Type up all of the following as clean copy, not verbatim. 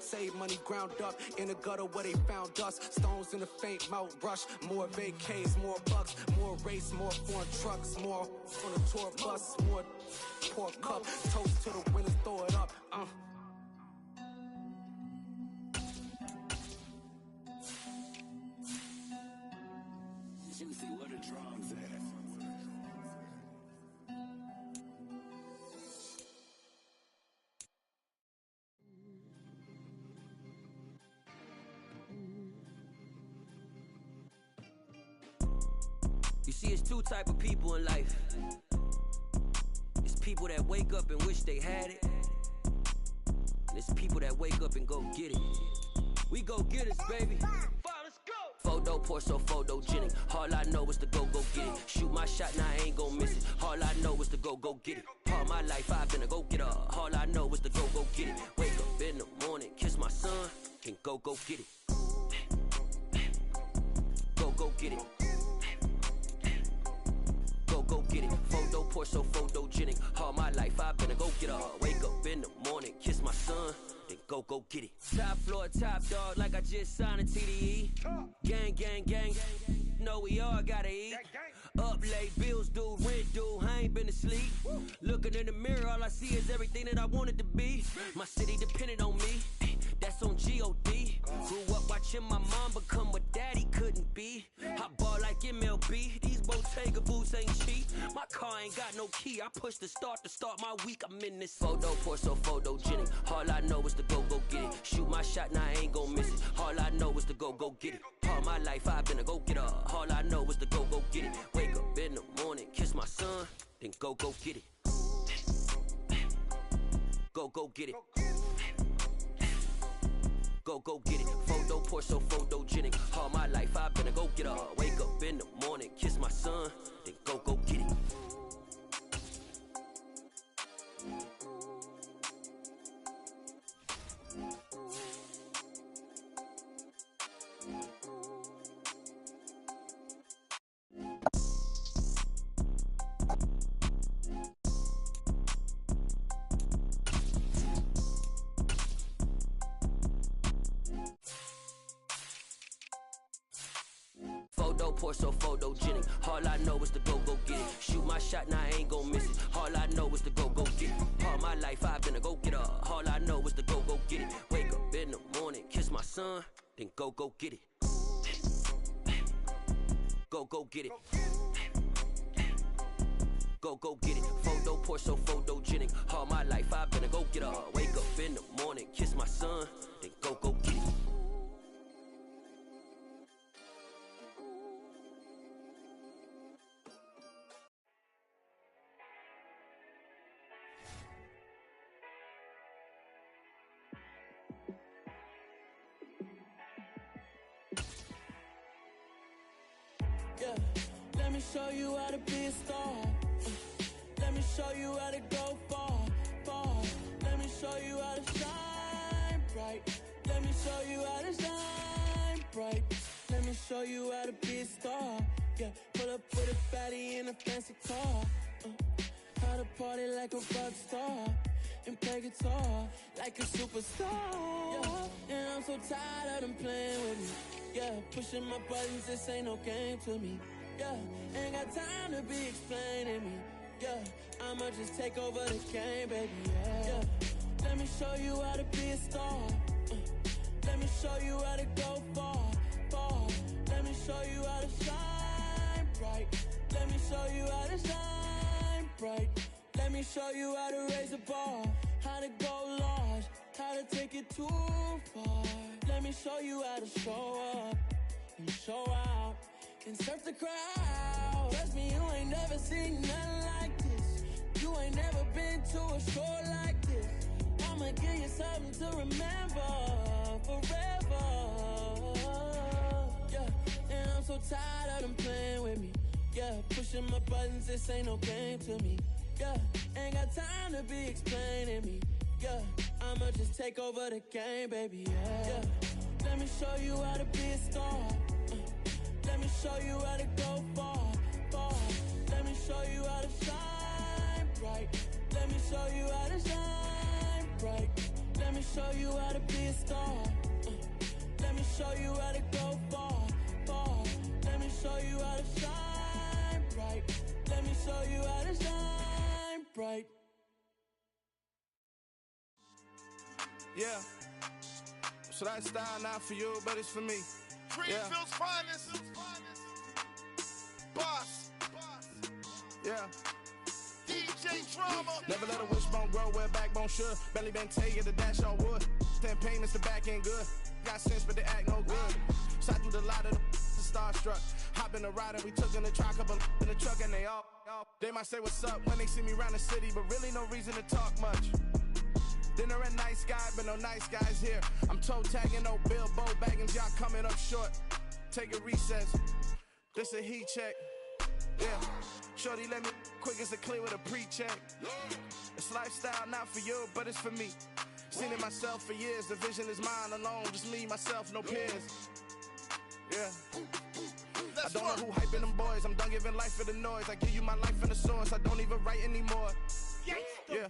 Save money ground up in the gutter where they found us. Stones in the faint mouth rush. More vacays, more bucks, more race, more foreign trucks, more on the tour bus, more pour cup. Toast to the winners, throw it up. Juicy, where the drums at? You see, it's two type of people in life. It's people that wake up and wish they had it, and it's people that wake up and go get it. We go get it, baby. Photo pour so photogenic. All I know is to go get it. Shoot my shot, now I ain't gon' miss it. All I know is to go get it. All my life I've been a go getter. All I know is to go get it. Wake up in the morning, kiss my son, and go get it. Go get it. Go get it. Photo pour so photogenic. All my life I've been a go getter. Wake up in the morning, kiss my son, then go get it. Top floor, top dog, like I just signed a TDE. Gang. Know we all gotta eat. Up late, bills due, rent due, I ain't been asleep. Looking in the mirror, all I see is everything that I wanted to be. My city depended on me, that's on G.O.D. Grew up watching my mom become what daddy couldn't be. I ball like MLB, these Bottega boots ain't cheap. My car ain't got no key, I push the start to start my week. I'm in this photo pour so photogenic. All I know is to go get it. Shoot my shot, now I ain't gon' miss it. All I know is to go get it. All my life I've been a go getter. All I know is to go get it. Wake up in the morning, kiss my son, then go get it. Go get it. Go get it. Photo pour so photogenic. All my life I've been a go getter. Wake up in the morning, kiss my son, then go get it. Photo pour so photogenic. All I know is to go get it. Shoot my shot, now I ain't gon' miss it. All I know is to go get it. All my life I've been a go getter. All I know is to go get it. Wake up in the morning, kiss my son, then go get it. Go get it. Go get it. Photo pour so photogenic. All my life I've been a go getter. Wake up in the morning, kiss my son, then go get it. Yeah, let me show you how to be a star. Let me show you how to go far. Let me show you how to shine bright. Let me show you how to shine bright. Let me show you how to be a star. Yeah, pull up with a baddie in a fancy car. How to party like a rock star and play guitar like a superstar. Yeah, and I'm so tired of them playing with me. Yeah, pushing my buttons, this ain't no game to me. Yeah, ain't got time to be explaining me. Yeah, I'ma just take over the game, baby. Yeah, let me show you how to be a star. Let me show you how to go far. Let me show you how to shine bright. Let me show you how to shine bright. Let me show you how to raise the bar, how to go large, how to take it too far. Let me show you how to show up and show out and surf the crowd. Trust me, you ain't never seen nothing like this. You ain't never been to a show like this. I'ma give you something to remember forever. Yeah, and I'm so tired of them playing with me. Yeah, pushing my buttons, this ain't no game to me. Yeah, ain't got time to be explaining me. Yeah, I'ma just take over the game, baby. Yeah, let me show you how to be a star. Let me show you how to go far. Let me show you how to shine bright. Let me show you how to shine bright. Let me show you how to be a star. Let me show you how to go far, far. Let me show you how to shine bright. Let me show you how to shine bright. Yeah. So that style not for you, but it's for me. Greenfield's finest. Boss. Yeah. DJ Drama. Never let a wishbone grow where backbone should. Belly been taking the dash all wood. 10 payments, the back end good. Got sense, but they act no good. Shot through the lot of the starstruck. Hop in the ride and we took in the truck, couple in the truck, and they all. They might say what's up when they see me around the city, but really no reason to talk much. Dinner a nice guy, but no nice guys here. I'm toe tagging, no Bilbo Baggins, y'all coming up short. Take a recess. This a heat check. Yeah. Shorty let me quick as a clear with a pre-check. It's lifestyle not for you, but it's for me. Seen it myself for years. The vision is mine alone. Just me, myself, no peers. Yeah. I don't know who hyping them boys. I'm done giving life for the noise. I give you my life in the source. I don't even write anymore. Yeah.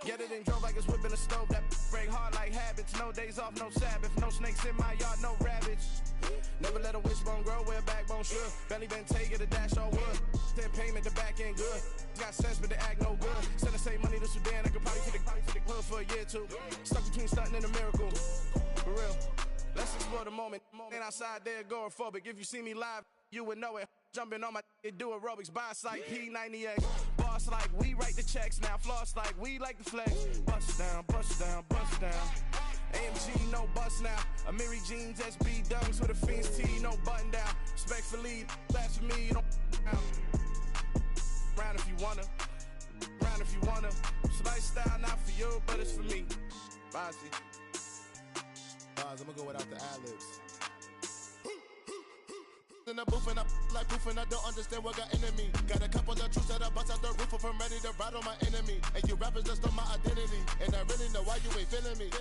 Get it and drove like it's whipping a stove. That break hard like habits. No days off, no Sabbath. No snakes in my yard, no rabbits. Never let a wishbone grow where backbone should. Belly been taking the dash all wood. 10 payment, the back end good. Got sense, but they act no good. Send the same money to Sudan. I could probably take the hood for a year or two. Stuck between stunting and a miracle. For real. Let's explore the moment. Ain't outside there agoraphobic. If you see me live, you would know it. Jumping on my do aerobics, boss like P90X. Boss like we write the checks now. Floss like we like the flex. Bust down, bust down, bust down. AMG, no bust now. Amiri jeans, SB dunks with a Fiends T, no button down. Respectfully, that's for me, you don't down. Round if you wanna, round if you wanna. It's lifestyle not for you, but it's for me. Bossy. I'm gonna go without the ad-libs. In the booth and I like proof and I don't understand what got into me. Got a couple of truths that I bust out the roof if I'm ready to ride on my enemy. And you rappers just stole my identity. And I really know why you ain't feeling me.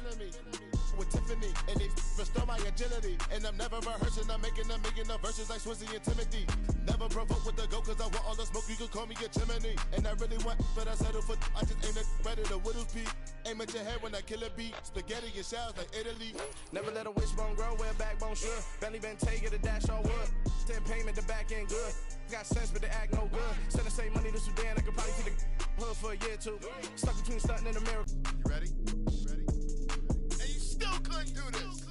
With Tiffany and they restore my agility. And I'm never rehearsing, I'm making a million of verses like Swizzy and Timothy. Never provoke with the go cause I want all the smoke, you can call me a chimney. And I really want, but I settle for I just aim it ready to Whittles Peak. Aim at your head when I kill a beat. Spaghetti and shells like Italy. Never let a wishbone grow where backbone should. Belly been taking the dash all wood. 10 payment, the back end good. Got sense, but they act no good. Send the same money to Sudan, I could probably take the hood for a year or two. Stuck between stunting and a miracle. You ready? And you still couldn't do this.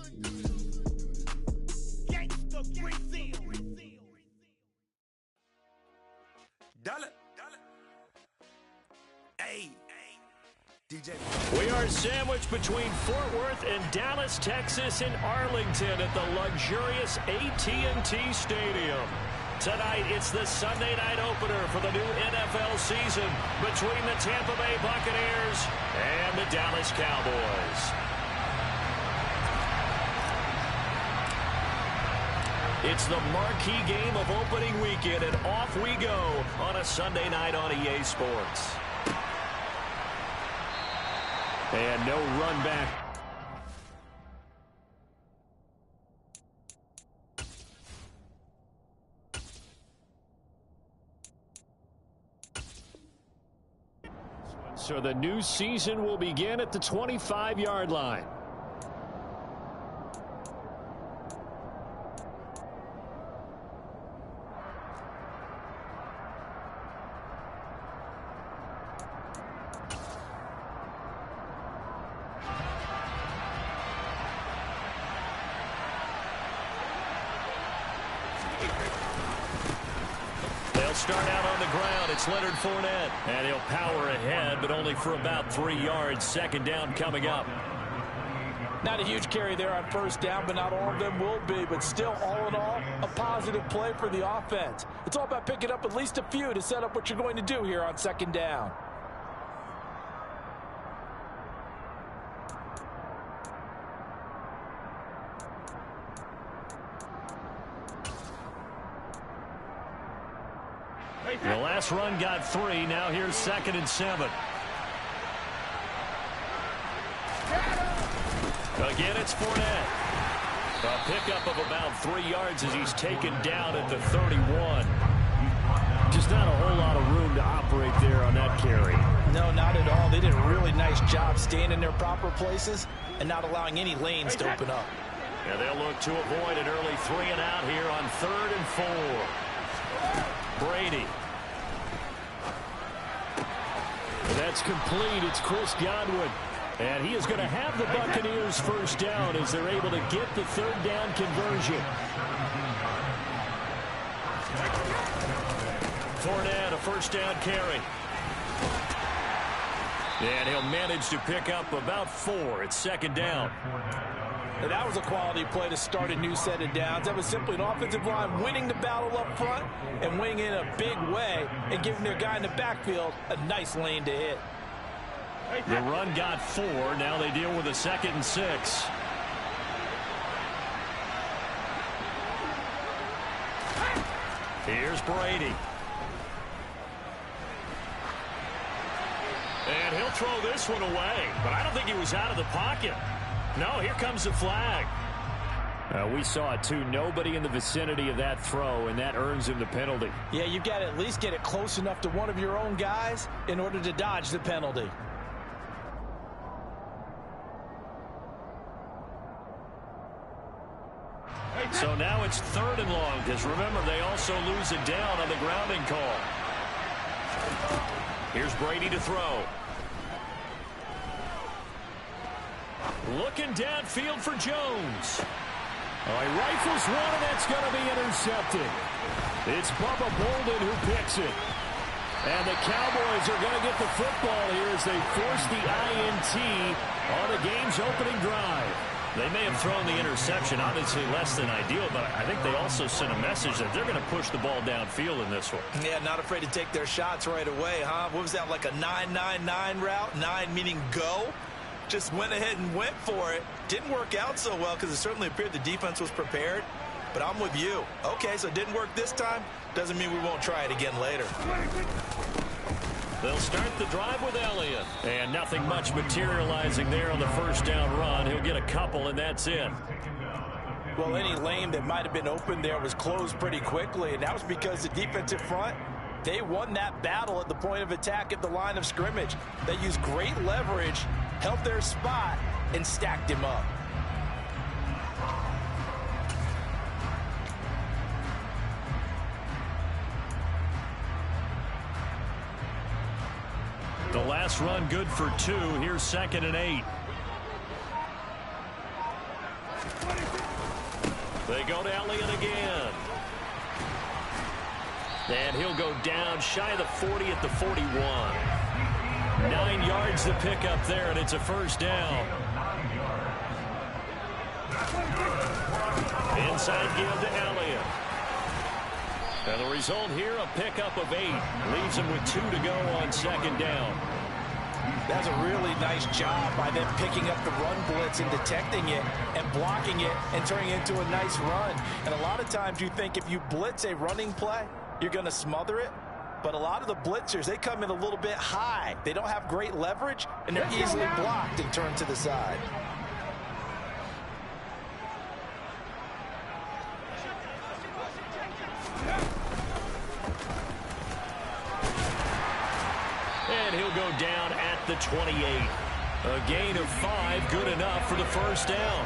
Gangsta Brazil. Dollar. Hey. DJ. We are sandwiched between Fort Worth and Dallas, Texas, and Arlington at the luxurious AT&T Stadium. Tonight, it's the Sunday night opener for the new NFL season between the Tampa Bay Buccaneers and the Dallas Cowboys. It's the marquee game of opening weekend, and off we go on a Sunday night on EA Sports. And no run back. So the new season will begin at the 25-yard line. Start out on the ground. It's Leonard Fournette. And he'll power ahead, but only for about 3 yards. Second down coming up. Not a huge carry there on first down, but not all of them will be. But still, all in all, a positive play for the offense. It's all about picking up at least a few to set up what you're going to do here on second down. The last run got 3. Now here's 2nd and 7. Again, it's Fournette. A pickup of about 3 yards as he's taken down at the 31. Just not a whole lot of room to operate there on that carry. No, not at all. They did a really nice job staying in their proper places and not allowing any lanes to open up. And they'll look to avoid an early 3 and out here on 3rd and 4. Brady. And that's complete. It's Chris Godwin. And he is going to have the Buccaneers first down as they're able to get the 3rd down conversion. Fournette, a first down carry. And he'll manage to pick up about 4. It's 2nd down. And that was a quality play to start a new set of downs. That was simply an offensive line winning the battle up front and winning in a big way and giving their guy in the backfield a nice lane to hit. The run got 4. Now they deal with a 2nd and 6. Here's Brady. And he'll throw this one away. But I don't think he was out of the pocket. No, here comes the flag. We saw it too. Nobody in the vicinity of that throw, and that earns him the penalty. Yeah, you've got to at least get it close enough to one of your own guys in order to dodge the penalty. So now it's 3rd and long, because remember, they also lose it down on the grounding call. Here's Brady to throw. Looking downfield for Jones. Oh, he rifles one, and that's going to be intercepted. It's Bubba Bolden who picks it. And the Cowboys are going to get the football here as they force the INT on the game's opening drive. They may have thrown the interception, obviously less than ideal, but I think they also sent a message that they're going to push the ball downfield in this one. Yeah, not afraid to take their shots right away, huh? What was that, like a 9-9-9 route? 9 meaning go? Just went ahead and went for it. Didn't work out so well because it certainly appeared the defense was prepared. But I'm with you. Okay, so it didn't work this time. Doesn't mean we won't try it again later. They'll start the drive with Elliott. And nothing much materializing there on the first down run. He'll get a couple, and that's it. Well, any lane that might have been open there was closed pretty quickly, and that was because the defensive front, they won that battle at the point of attack at the line of scrimmage. They used great leverage, held their spot, and stacked him up. The last run good for 2. Here's 2nd and 8. They go to Elliott again. And he'll go down shy of the 40 at the 41. 9 yards to pick up there, and it's a first down. Inside give to Elliott. And the result here, a pickup of 8. Leaves him with 2 to go on 2nd down. That's a really nice job by them picking up the run blitz and detecting it and blocking it and turning it into a nice run. And a lot of times you think if you blitz a running play, you're going to smother it. But a lot of the blitzers, they come in a little bit high. They don't have great leverage, and they're easily blocked and turned to the side. And he'll go down at the 28. A gain of 5, good enough for the first down.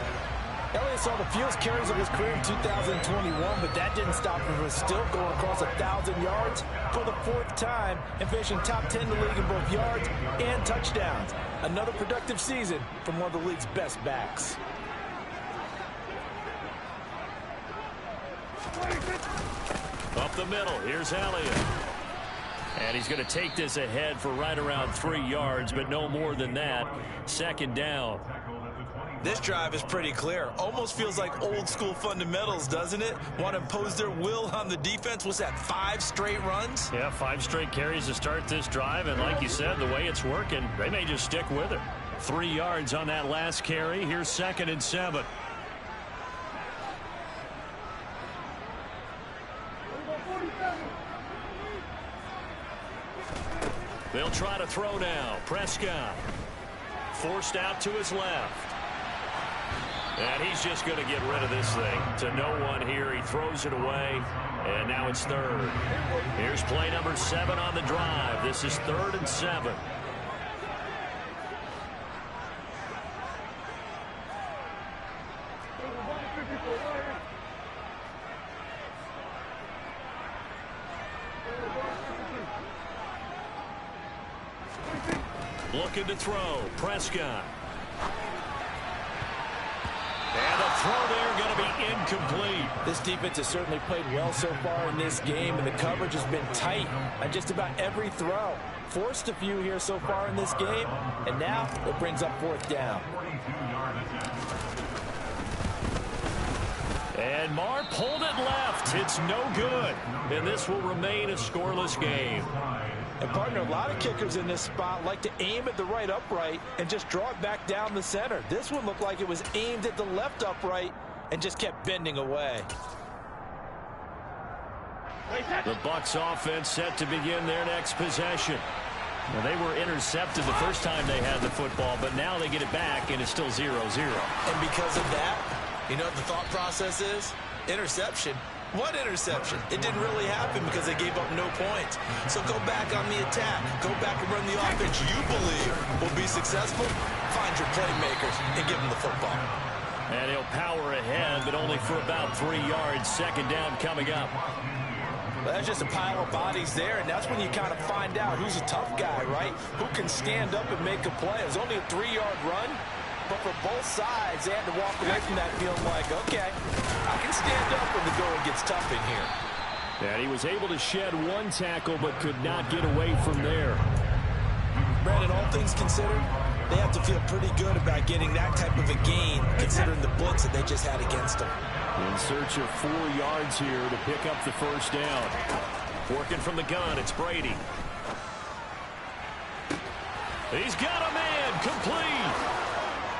Elliott saw the fewest carries of his career in 2021, but that didn't stop him from still going across 1,000 yards for the 4th time and finishing top 10 in the league in both yards and touchdowns. Another productive season from one of the league's best backs. Up the middle, here's Elliott. And he's going to take this ahead for right around 3 yards, but no more than that. 2nd down. This drive is pretty clear. Almost feels like old school fundamentals, doesn't it? Want to impose their will on the defense. What's that, 5 straight runs? Yeah, 5 straight carries to start this drive. And like you said, the way it's working, they may just stick with it. 3 yards on that last carry. Here's 2nd and 7. They'll try to throw now. Prescott forced out to his left. And he's just going to get rid of this thing to no one here. He throws it away, and now it's third. Here's play number 7 on the drive. This is 3rd and 7. Looking to throw. Prescott. And the throw there going to be incomplete. This defense has certainly played well so far in this game, and the coverage has been tight on just about every throw. Forced a few here so far in this game, and now it brings up 4th down. And Marr pulled it left. It's no good. And this will remain a scoreless game. And partner, a lot of kickers in this spot like to aim at the right upright and just draw it back down the center. This one looked like it was aimed at the left upright and just kept bending away. The Bucs offense set to begin their next possession. Well, they were intercepted the first time they had the football, but now they get it back, and it's still 0-0. And because of that, you know what the thought process is? Interception. What interception? It didn't really happen because they gave up no points. So go back on the attack. Go back and run the offense you believe will be successful. Find your playmakers and give them the football. And he'll power ahead, but only for about 3 yards. 2nd down coming up. Well, that's just a pile of bodies there, and that's when you kind of find out who's a tough guy, right? Who can stand up and make a play. It was only a 3-yard run. But for both sides, they had to walk away from that feeling like, okay, I can stand up when the going gets tough in here. And he was able to shed 1 tackle, but could not get away from there. Brandon, all things considered, they have to feel pretty good about getting that type of a gain, considering the blitz that they just had against them. In search of 4 yards here to pick up the 1st down. Working from the gun, it's Brady. He's got a man, complete.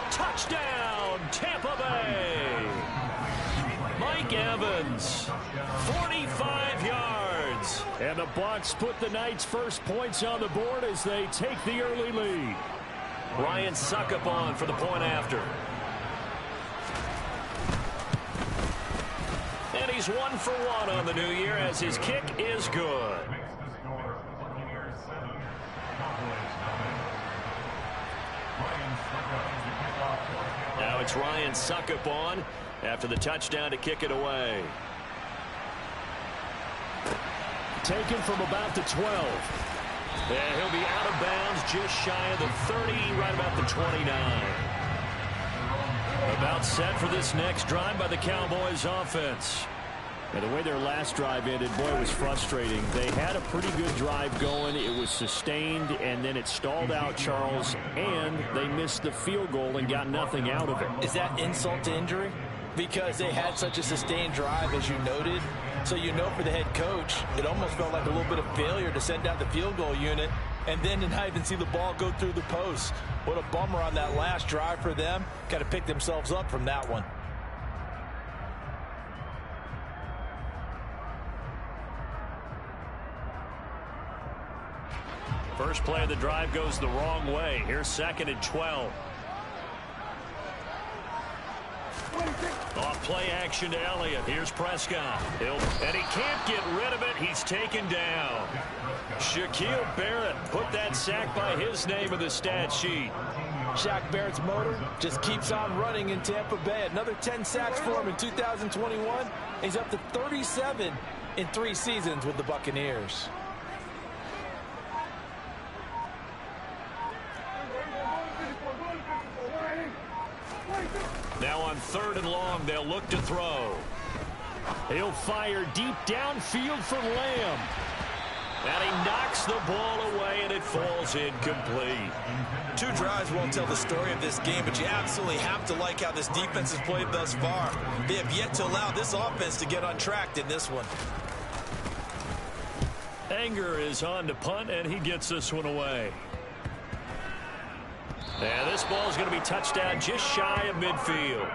Touchdown, Tampa Bay. Mike Evans, 45 yards. And the Bucs put the night's first points on the board as they take the early lead. Ryan Suckup on for the point after. And he's 1 for 1 on the new year as his kick is good. Now it's Ryan Suckup on after the touchdown to kick it away. Taken from about the 12. And he'll be out of bounds just shy of the 30, right about the 29. About set for this next drive by the Cowboys offense. And the way their last drive ended, boy, it was frustrating. They had a pretty good drive going. It was sustained, and then it stalled out, Charles, and they missed the field goal and got nothing out of it. Is that insult to injury? Because they had such a sustained drive, as you noted. So you know for the head coach, it almost felt like a little bit of failure to send out the field goal unit and then to not even see the ball go through the post. What a bummer on that last drive for them. Got to pick themselves up from that one. First play of the drive goes the wrong way. Here's 2nd and 12. Off play action to Elliott. Here's Prescott. And he can't get rid of it. He's taken down. Shaquille Barrett put that sack by his name in the stat sheet. Shaq Barrett's motor just keeps on running in Tampa Bay. Another 10 sacks for him in 2021. He's up to 37 in 3 seasons with the Buccaneers. Now on 3rd and long, they'll look to throw. He'll fire deep downfield for Lamb. And he knocks the ball away, and it falls incomplete. 2 drives won't tell the story of this game, but you absolutely have to like how this defense has played thus far. They have yet to allow this offense to get untracked in this one. Anger is on to punt, and he gets this one away. And this ball is going to be touchdown just shy of midfield.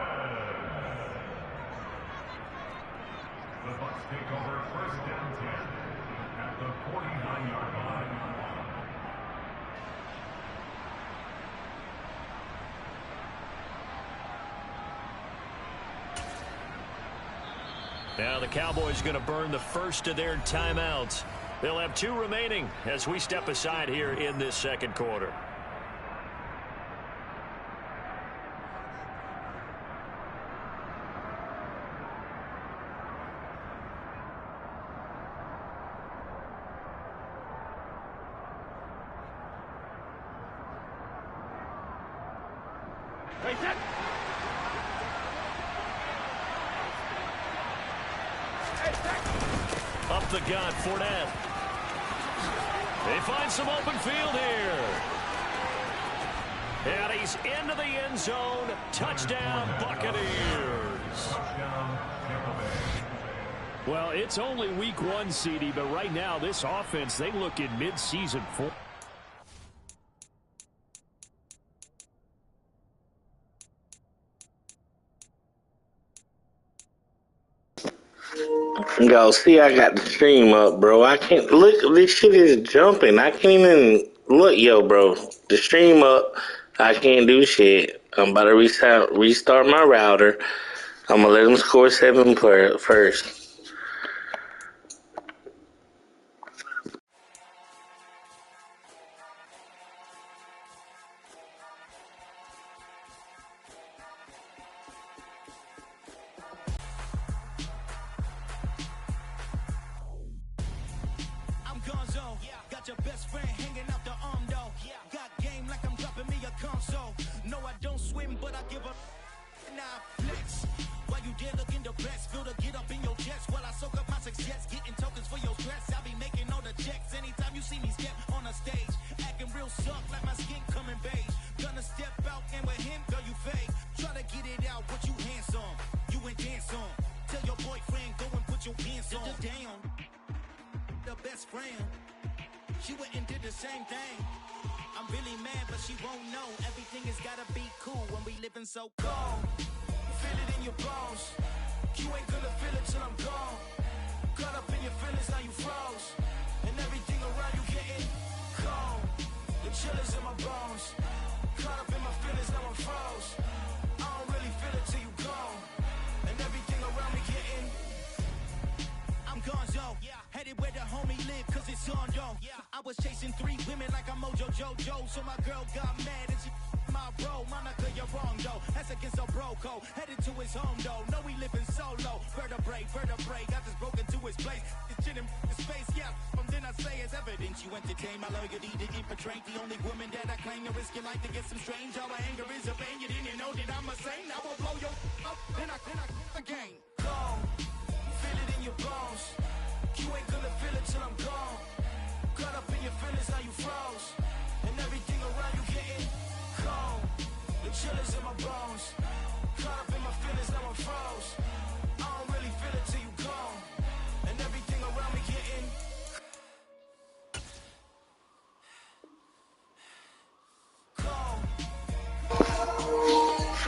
The Bucs take over 1st down 10 at the 49-yard line. Now the Cowboys going to burn the first of their timeouts. They'll have 2 remaining as we step aside here in this second quarter. Up the gut, Fournette. They find some open field here. And he's into the end zone. Touchdown, Buccaneers. Well, it's only week 1, CD, but right now this offense, they look in mid-season form. Yo, see, I got the stream up, bro. I can't look. This shit is jumping. I can't even look, yo, bro. The stream up. I can't do shit. I'm about to restart my router. I'm gonna let them score 7 first. Got your best friend hanging out the arm though. Got game like I'm dropping me a console. No, I don't swim, but I give up. Nah, flex. While you there looking the best, feel the get up in your chest while I soak up my success, getting tokens for your stress. I be making all the checks anytime you see me step on a stage, acting real suck like my skin coming beige. Gonna step out and with him, girl, you fake. Try to get it out, what you handsome, you ain't dance on. Tell your boyfriend go and put your pants on. Down, the best friend. She went and did the same thing. I'm really mad, but she won't know. Everything has gotta be cool when we living so cold. Feel it in your bones. You ain't gonna feel it till I'm gone. Caught up in your feelings, now you froze. And everything around you getting cold. The chill is in my bones. Caught up in my feelings, now I'm froze. I don't really feel it till you gone. And everything around me getting I'm gonzo. Headed where the homie live, cause it's on, yo. I was chasing 3 women like I'm Mojo Jojo. So my girl got mad and she my bro. Monica, you're wrong, though. That's against a bro code. Headed to his home, though. No, we living solo. Vertebrae. I just broke into his place. It's chin in his face, yeah. From then I say it's evidence you entertain my loyalty to infiltrate. The only woman that I claim to risk your life to get some strange. All my anger is a pain. You didn't know that I'm a saint. I will blow your up. Then I again. Go. Feel it in your bones. You ain't gonna feel it till I'm gone. Caught up in your feelings, now you froze. And everything around you getting cold. The chill is in my bones. Caught up in my feelings, now I'm froze. I don't really feel it till you gone. And everything around me getting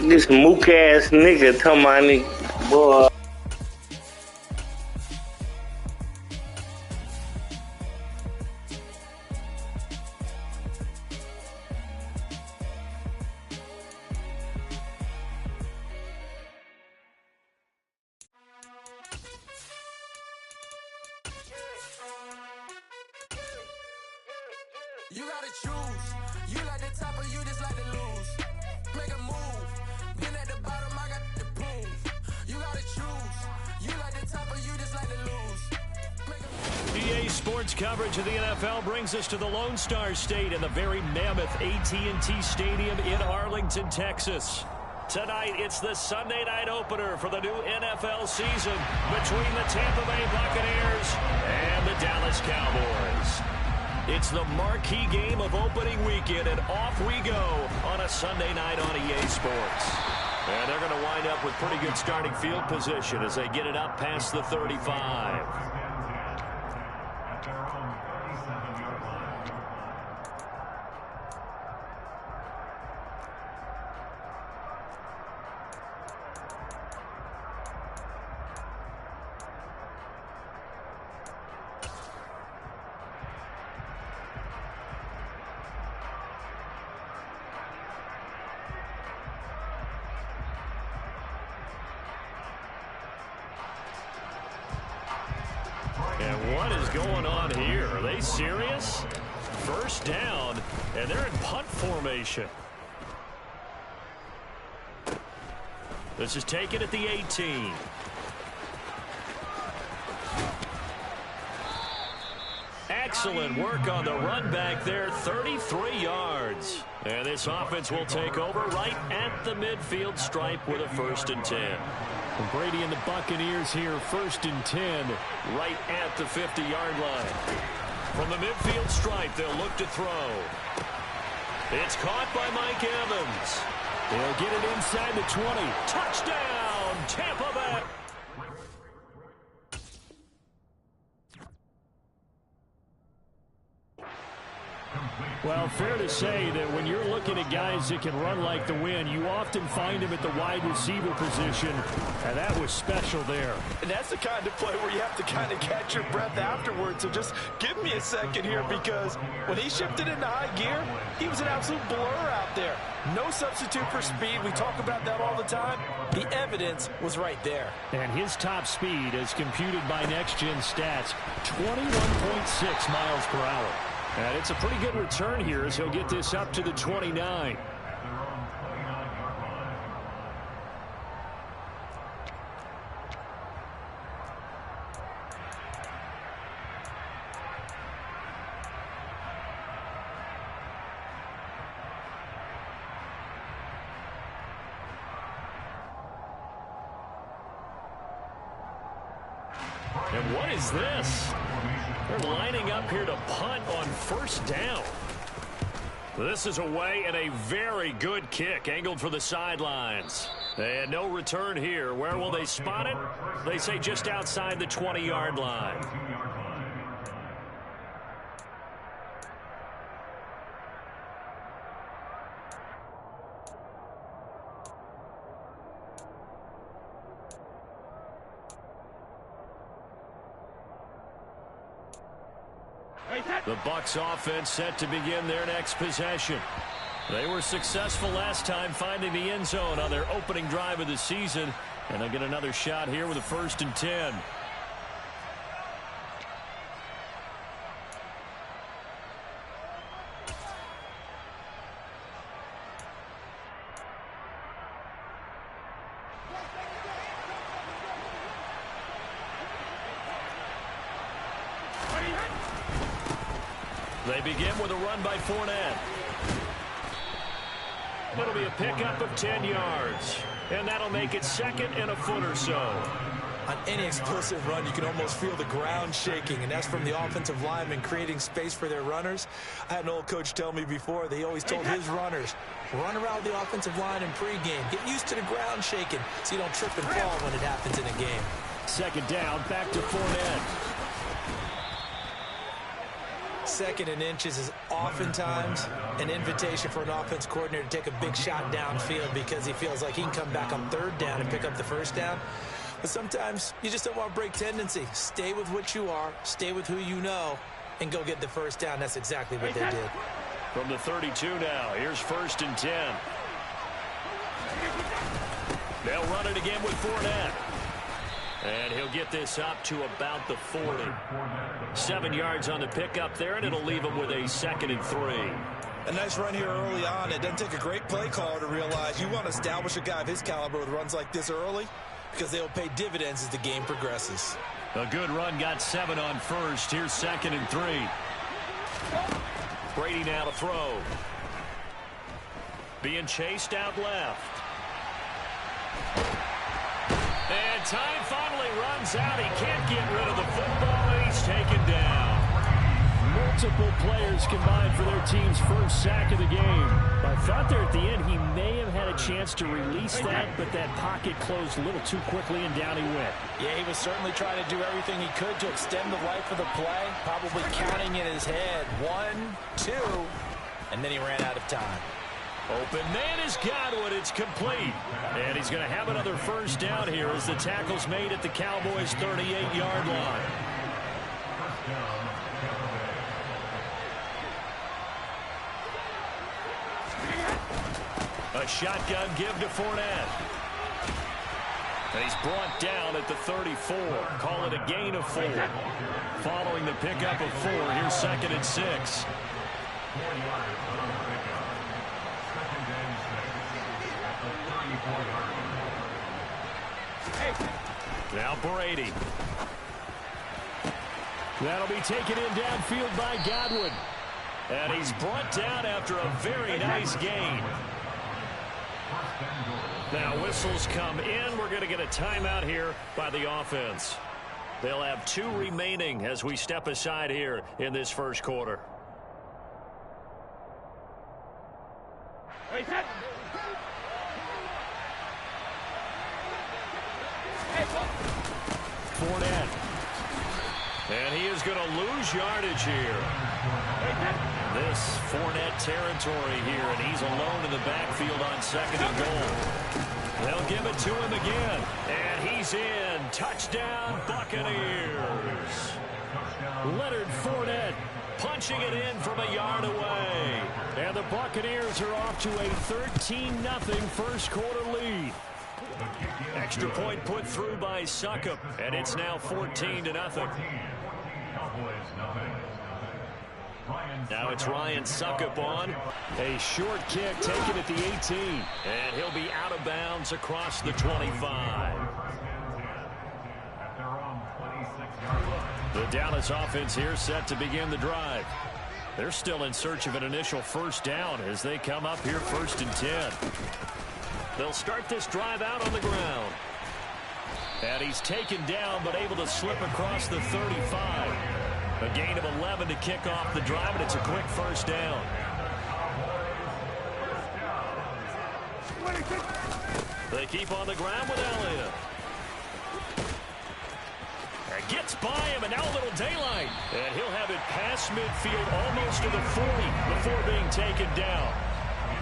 cold. This mook ass nigga tell my nigga, boy. You gotta choose. You like the top or you just like to lose. Make a move. Been at the bottom, I got the proof. You gotta choose. You like the top or you just like to lose. EA Sports coverage of the NFL brings us to the Lone Star State and the very mammoth AT&T Stadium in Arlington, Texas. Tonight, it's the Sunday night opener for the new NFL season between the Tampa Bay Buccaneers and the Dallas Cowboys. It's the marquee game of opening weekend, and off we go on a Sunday night on EA Sports. And they're going to wind up with pretty good starting field position as they get it up past the 35. What is going on here? Are they serious? First down, and they're in punt formation. This is taken at the 18. Excellent work on the run back there, 33 yards. And this offense will take over right at the midfield stripe with a 1st and 10. And Brady and the Buccaneers here, 1st and 10, right at the 50-yard line. From the midfield stripe, they'll look to throw. It's caught by Mike Evans. They'll get it inside the 20. Touchdown, Tampa Bay. Well, fair to say that when you're looking at guys that can run like the wind, you often find them at the wide receiver position, and that was special there. And that's the kind of play where you have to kind of catch your breath afterwards. So just give me a second here, because when he shifted into high gear, he was an absolute blur out there. No substitute for speed. We talk about that all the time. The evidence was right there. And his top speed, as computed by Next Gen Stats, 21.6 miles per hour. And it's a pretty good return here as he'll get this up to the 29. And what is this? They're lining up here to punt on 1st down. This is away and a very good kick angled for the sidelines. And no return here. Where will they spot it? They say just outside the 20-yard line. The Bucs offense set to begin their next possession. They were successful last time finding the end zone on their opening drive of the season, and they'll get another shot here with a 1st and 10. They begin with a run by Fournette. It'll be a pickup of 10 yards. And that'll make it 2nd and a foot or so. On any explosive run, you can almost feel the ground shaking, and that's from the offensive linemen creating space for their runners. I had an old coach tell me before, they always told his runners, run around the offensive line in pregame. Get used to the ground shaking so you don't trip and fall when it happens in a game. 2nd down, back to Fournette. 2nd and inches is oftentimes an invitation for an offense coordinator to take a big shot downfield because he feels like he can come back on 3rd down and pick up the 1st down. But sometimes you just don't want to break tendency. Stay with what you are, stay with who you know, and go get the 1st down. That's exactly what they did. From the 32 now, here's 1st and 10. They'll run it again with Fournette. And he'll get this up to about the 40. 7 yards on the pickup there, and it'll leave him with a 2nd and 3. A nice run here early on. It doesn't take a great play caller to realize you want to establish a guy of his caliber with runs like this early because they'll pay dividends as the game progresses. A good run, got 7 on 1st. Here's 2nd and 3. Brady now to throw. Being chased out left. And time finally runs out. He can't get rid of the football, and he's taken down. Multiple players combined for their team's 1st sack of the game. I thought there at the end he may have had a chance to release that, but that pocket closed a little too quickly, and down he went. Yeah, he was certainly trying to do everything he could to extend the life of the play, probably counting in his head 1, 2, and then he ran out of time. Open man has got it. It's complete. And he's going to have another 1st down here as the tackle's made at the Cowboys' 38-yard line. A shotgun give to Fournette. And he's brought down at the 34. Call it a gain of 4. Following the pickup of 4, here's 2nd and 6. 4 yards on the pickup. 2nd and 6 at the 34-yard line. Now Brady. That'll be taken in downfield by Godwin. And he's brought down after a very nice gain. Now whistles come in. We're going to get a timeout here by the offense. They'll have 2 remaining as we step aside here in this first quarter. Fournette. And he is going to lose yardage here. This Fournette territory here, and he's alone in the backfield on 2nd and goal. They'll give it to him again. And he's in. Touchdown, Buccaneers. Leonard Fournette punching it in from a yard away. And the Buccaneers are off to a 13-0 first quarter lead. Extra point put through by Suckup, and it's now 14-0. Now it's Ryan Suckup on. A short kick taken at the 18. And he'll be out of bounds across the 25. The Dallas offense here set to begin the drive. They're still in search of an initial first down as they come up here 1st and 10. They'll start this drive out on the ground. And he's taken down but able to slip across the 35. A gain of 11 to kick off the drive, and it's a quick first down. They keep on the ground with Elliott. And gets by him, and now a little daylight. And he'll have it past midfield almost to the 40 before being taken down.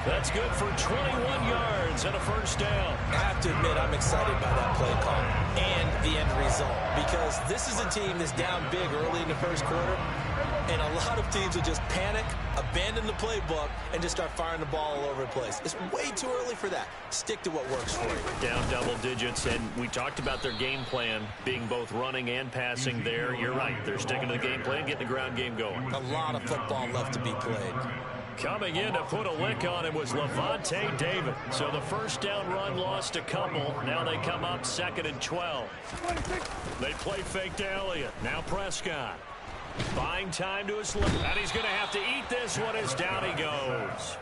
That's good for 21 yards and a first down. I have to admit, I'm excited by that play call and the end result, because this is a team that's down big early in the first quarter, and a lot of teams will just panic, abandon the playbook, and just start firing the ball all over the place. It's way too early for that. Stick to what works for you. Down double digits, and we talked about their game plan being both running and passing there. You're right. They're sticking to the game plan, getting the ground game going. A lot of football left to be played. Coming in to put a lick on him was Levante David. So the first down run lost a couple. Now they come up 2nd and 12. They play fake to Elliott. Now Prescott. Buying time to his left. And he's going to have to eat this one as down he goes.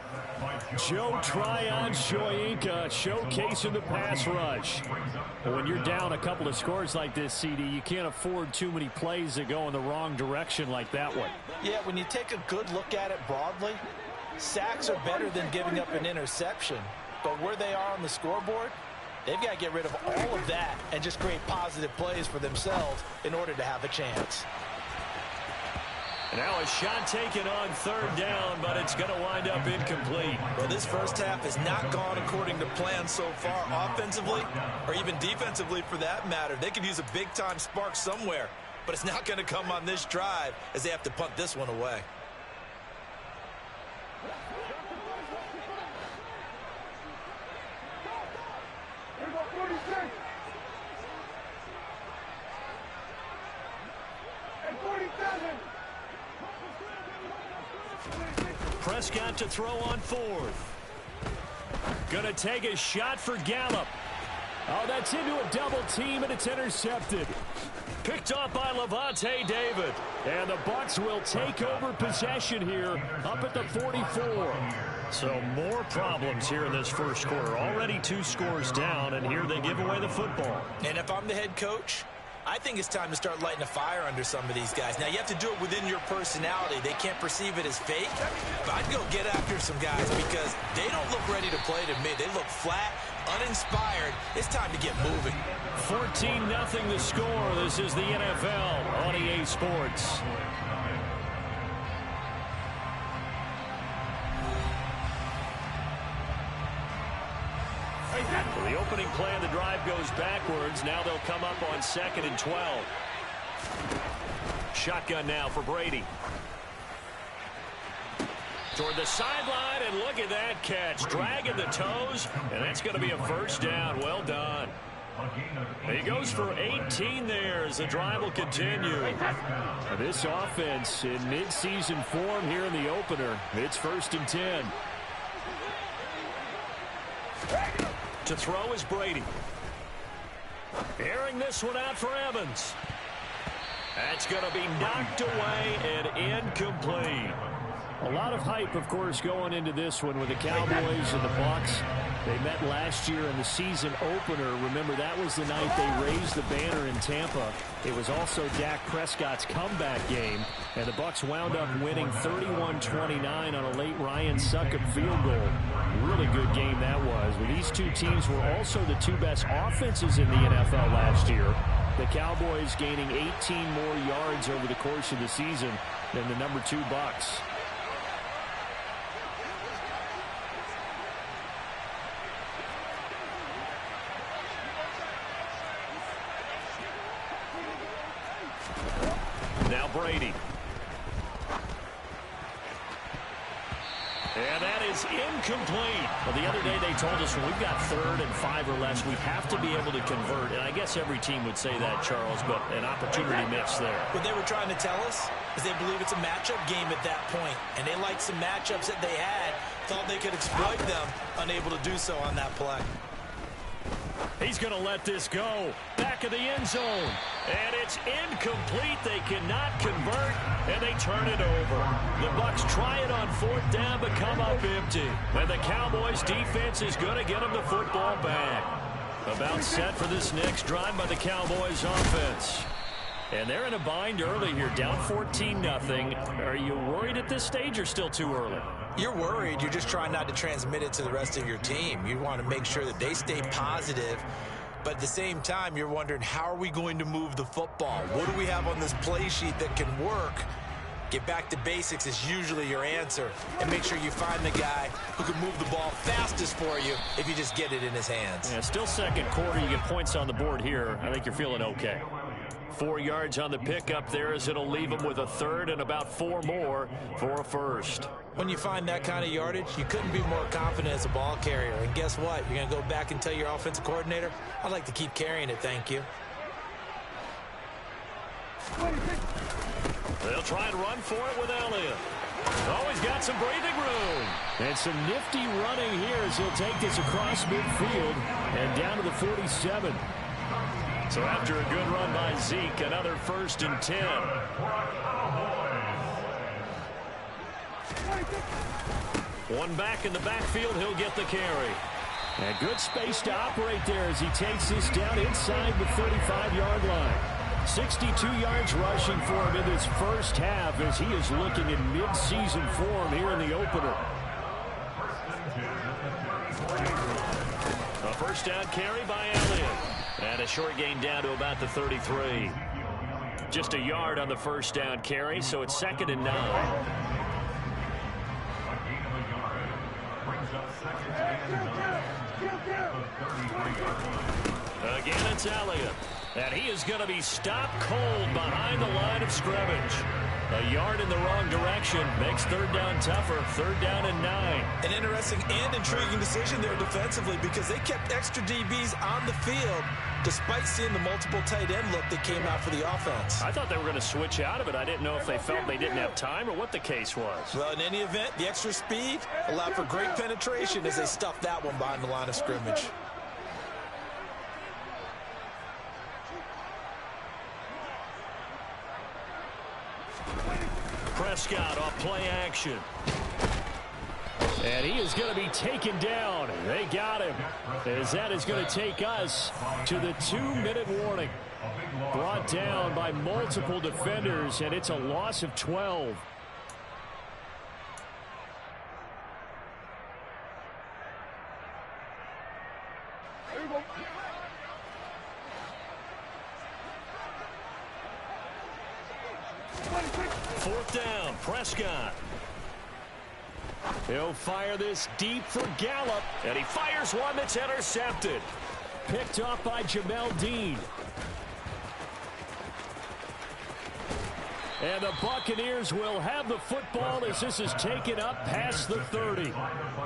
Joe Tryon-Shoyinka showcasing the pass rush. And when you're down a couple of scores like this, CD, you can't afford too many plays that go in the wrong direction like that one. Yeah, when you take a good look at it broadly, sacks are better than giving up an interception. But where they are on the scoreboard, they've got to get rid of all of that and just create positive plays for themselves in order to have a chance. Now a shot taken on 3rd down, but it's going to wind up incomplete. Well, this first half has not gone according to plan so far offensively, or even defensively for that matter. They could use a big-time spark somewhere, but it's not going to come on this drive as they have to punt this one away. Prescott to throw on 4th. Gonna take a shot for Gallup. Oh, that's into a double team, and it's intercepted. Picked off by Levante David. And the Bucs will take over possession here up at the 44. So more problems here in this first quarter. Already 2 scores down, and here they give away the football. And if I'm the head coach, I think it's time to start lighting a fire under some of these guys. Now, you have to do it within your personality. They can't perceive it as fake. But I'd go get after some guys because they don't look ready to play to me. They look flat, uninspired. It's time to get moving. 14-0 the score. This is the NFL on EA Sports. The opening play of the drive goes backwards. Now they'll come up on 2nd and 12. Shotgun now for Brady. Toward the sideline, and look at that catch. Dragging the toes, and that's going to be a first down. Well done. He goes for 18 there as the drive will continue. This offense in midseason form here in the opener. It's 1st and 10. To throw is Brady. Airing this one out for Evans. That's going to be knocked away and incomplete. A lot of hype, of course, going into this one with the Cowboys and the Bucs. They met last year in the season opener. Remember, that was the night they raised the banner in Tampa. It was also Dak Prescott's comeback game, and the Bucs wound up winning 31-29 on a late Ryan Succop field goal. Really good game that was. Well, these two teams were also the two best offenses in the NFL last year. The Cowboys gaining 18 more yards over the course of the season than the number 2 Bucs. Now Brady. And that is incomplete. Well, the other day they told us when we've got 3rd and 5 or less, we have to be able to convert. And I guess every team would say that, Charles, but an opportunity missed there. What they were trying to tell us is they believe it's a matchup game at that point. And they liked some matchups that they had, thought they could exploit them, unable to do so on that play. He's going to let this go. Back of the end zone. And it's incomplete. They cannot convert, and they turn it over. The Bucs try it on 4th down, but come up empty. And the Cowboys defense is going to get them the football back. About set for this next drive by the Cowboys offense. And they're in a bind early here, down 14-0. Are you worried at this stage or still too early? You're worried. You're just trying not to transmit it to the rest of your team. You want to make sure that they stay positive. But at the same time, you're wondering, how are we going to move the football? What do we have on this play sheet that can work? Get back to basics is usually your answer. And make sure you find the guy who can move the ball fastest for you if you just get it in his hands. Yeah, still second quarter. You get points on the board here. I think you're feeling okay. 4 yards on the pickup there as it'll leave them with a 3rd and about 4 more for a 1st. When you find that kind of yardage, you couldn't be more confident as a ball carrier. And guess what? You're going to go back and tell your offensive coordinator, I'd like to keep carrying it, thank you. They'll try and run for it with Elliott. Oh, he's got some breathing room. And some nifty running here as he'll take this across midfield and down to the 47. So after a good run by Zeke, another 1st and 10. One back in the backfield, he'll get the carry. And good space to operate there as he takes this down inside the 35-yard line. 62 yards rushing for him in this first half as he is looking in mid-season form here in the opener. A 1st down carry by Elliott. And a short gain down to about the 33. Just a yard on the 1st down carry, so it's 2nd and 9. Again, it's Elliott. And he is going to be stopped cold behind the line of scrimmage. A yard in the wrong direction makes 3rd down tougher. 3rd down and 9. An interesting and intriguing decision there defensively because they kept extra DBs on the field despite seeing the multiple tight end look that came out for the offense. I thought they were going to switch out of it. I didn't know if they felt they didn't have time or what the case was. Well, in any event, the extra speed allowed for great penetration as they stuffed that one behind the line of scrimmage. Prescott off play action. And he is going to be taken down. They got him. As that is going to take us to the 2-minute warning. Brought down by multiple defenders, and it's a loss of 12. Fourth down, Prescott. He'll fire this deep for Gallup, and he fires one that's intercepted. Picked off by Jamel Dean. And the Buccaneers will have the football as this is taken up past the 30.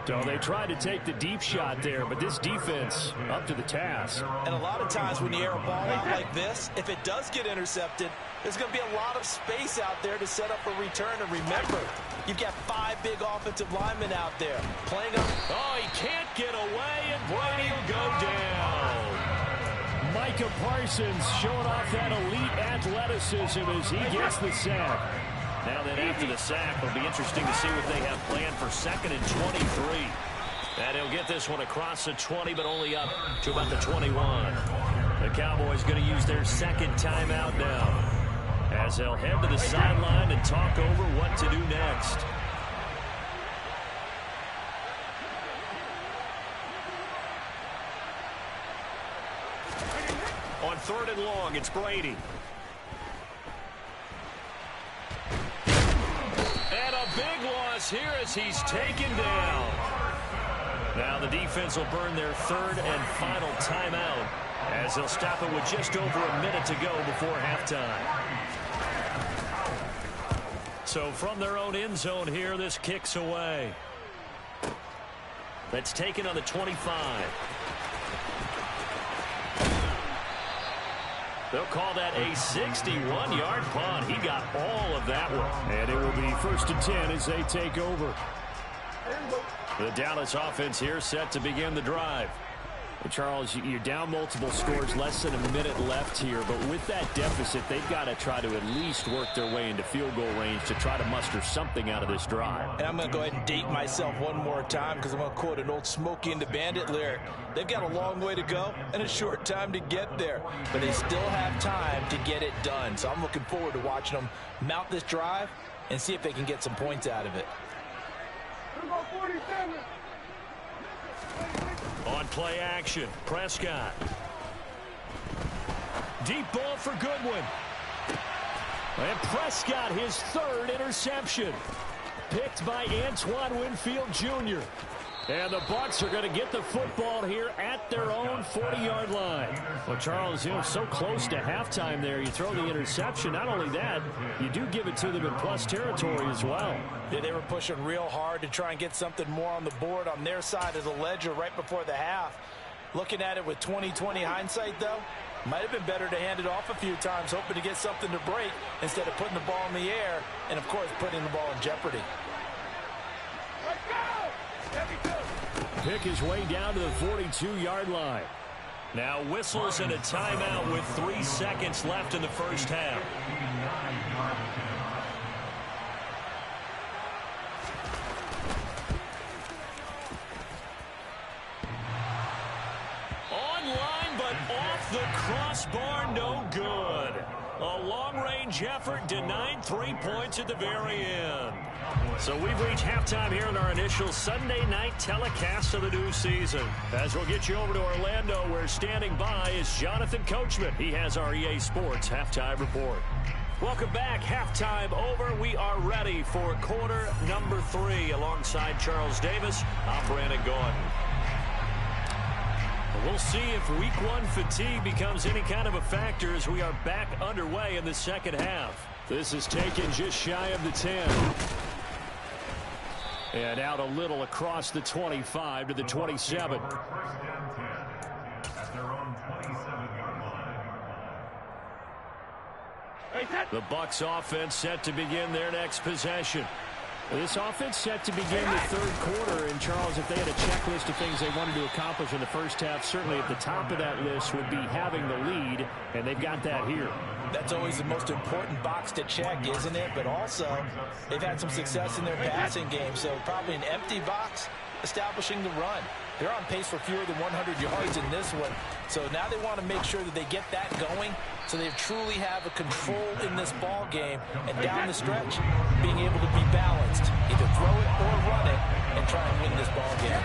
So they tried to take the deep shot there, but this defense up to the task. And a lot of times when you air a ball out like this, if it does get intercepted, there's going to be a lot of space out there to set up a return. And remember, you've got 5 big offensive linemen out there playing up. Oh, he can't get away, and Brady will go down. Micah Parsons showing off that elite athleticism as he gets the sack. Now then, after the sack, it'll be interesting to see what they have planned for 2nd and 23. And he'll get this one across the 20, but only up to about the 21. The Cowboys going to use their second timeout now, as they'll head to the sideline and talk over what to do next. On 3rd and long, it's Brady. And a big loss here as he's taken down. Now the defense will burn their 3rd and final timeout, as they'll stop it with just over a minute to go before halftime. So from their own end zone here, this kicks away. That's taken on the 25. They'll call that a 61-yard punt. He got all of that one. And it will be 1st and 10 as they take over. The Dallas offense here set to begin the drive. Well, Charles, you're down multiple scores, less than a minute left here. But with that deficit, they've got to try to at least work their way into field goal range to try to muster something out of this drive. And I'm going to go ahead and date myself one more time because I'm going to quote an old Smokey and the Bandit lyric. They've got a long way to go and a short time to get there. But they still have time to get it done. So I'm looking forward to watching them mount this drive and see if they can get some points out of it. On play action, Prescott. Deep ball for Goodwin. And Prescott, his 3rd interception. Picked by Antoine Winfield Jr. And the Bucs are going to get the football here at their own 40-yard line. Well, Charles, so close to halftime there. You throw the interception. Not only that, you do give it to them in plus territory as well. Yeah, they were pushing real hard to try and get something more on the board on their side of the ledger right before the half. Looking at it with 20/20 hindsight, though, might have been better to hand it off a few times, hoping to get something to break instead of putting the ball in the air and, of course, putting the ball in jeopardy. Pick his way down to the 42-yard line. Now whistles and a timeout with 3 seconds left in the first half. Online, but off the crossbar, no good. A long-range effort denied 3 points at the very end. So we've reached halftime here in our initial Sunday night telecast of the new season. As we'll get you over to Orlando, where standing by is Jonathan Coachman. He has our EA Sports halftime report. Welcome back. Halftime over. We are ready for quarter number 3 alongside Charles Davis. I'm Brandon Gordon. We'll see if week 1 fatigue becomes any kind of a factor as we are back underway in the second half. This is taken just shy of the 10. And out a little across the 25 to the 27. The Bucs offense set to begin their next possession. This offense set to begin the 3rd quarter, and Charles, if they had a checklist of things they wanted to accomplish in the first half, certainly at the top of that list would be having the lead, and they've got that here. That's always the most important box to check, isn't it? But also, they've had some success in their passing game, so probably an empty box establishing the run. They're on pace for fewer than 100 yards in this one, so now they want to make sure that they get that going so they truly have a control in this ball game, and down the stretch, being able to be balanced, either throw it or run it, and try and win this ball game.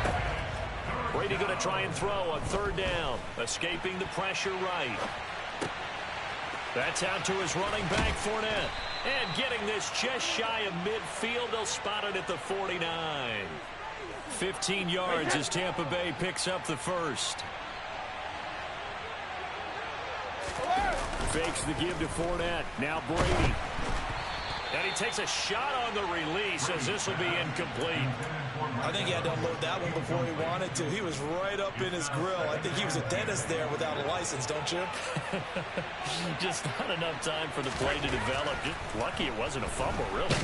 Brady going to try and throw on 3rd down, escaping the pressure right. That's out to his running back, Fournette. And getting this just shy of midfield, they'll spot it at the 49. 15 yards as Tampa Bay picks up the first. Fakes the give to Fournette. Now Brady. And he takes a shot on the release as this will be incomplete. I think he had to unload that one before he wanted to. He was right up in his grill. I think he was a dentist there without a license, don't you? Just not enough time for the play to develop. Just lucky it wasn't a fumble, really.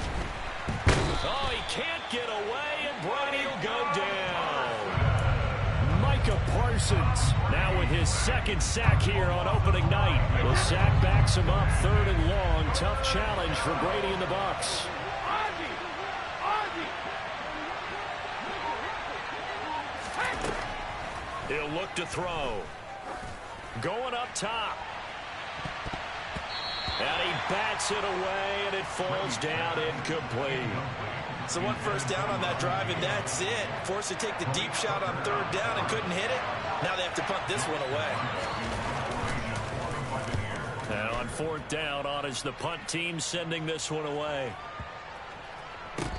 Oh, he can't get away, and Brady will go down. Micah Parsons now with his second sack here on opening night. The sack backs him up 3rd and long. Tough challenge for Brady and the Bucs. He'll look to throw. Going up top. And he bats it away, and it falls down incomplete. So 1 first down on that drive, and that's it. Forced to take the deep shot on 3rd down and couldn't hit it. Now they have to punt this one away. And on 4th down, on is the punt team sending this one away.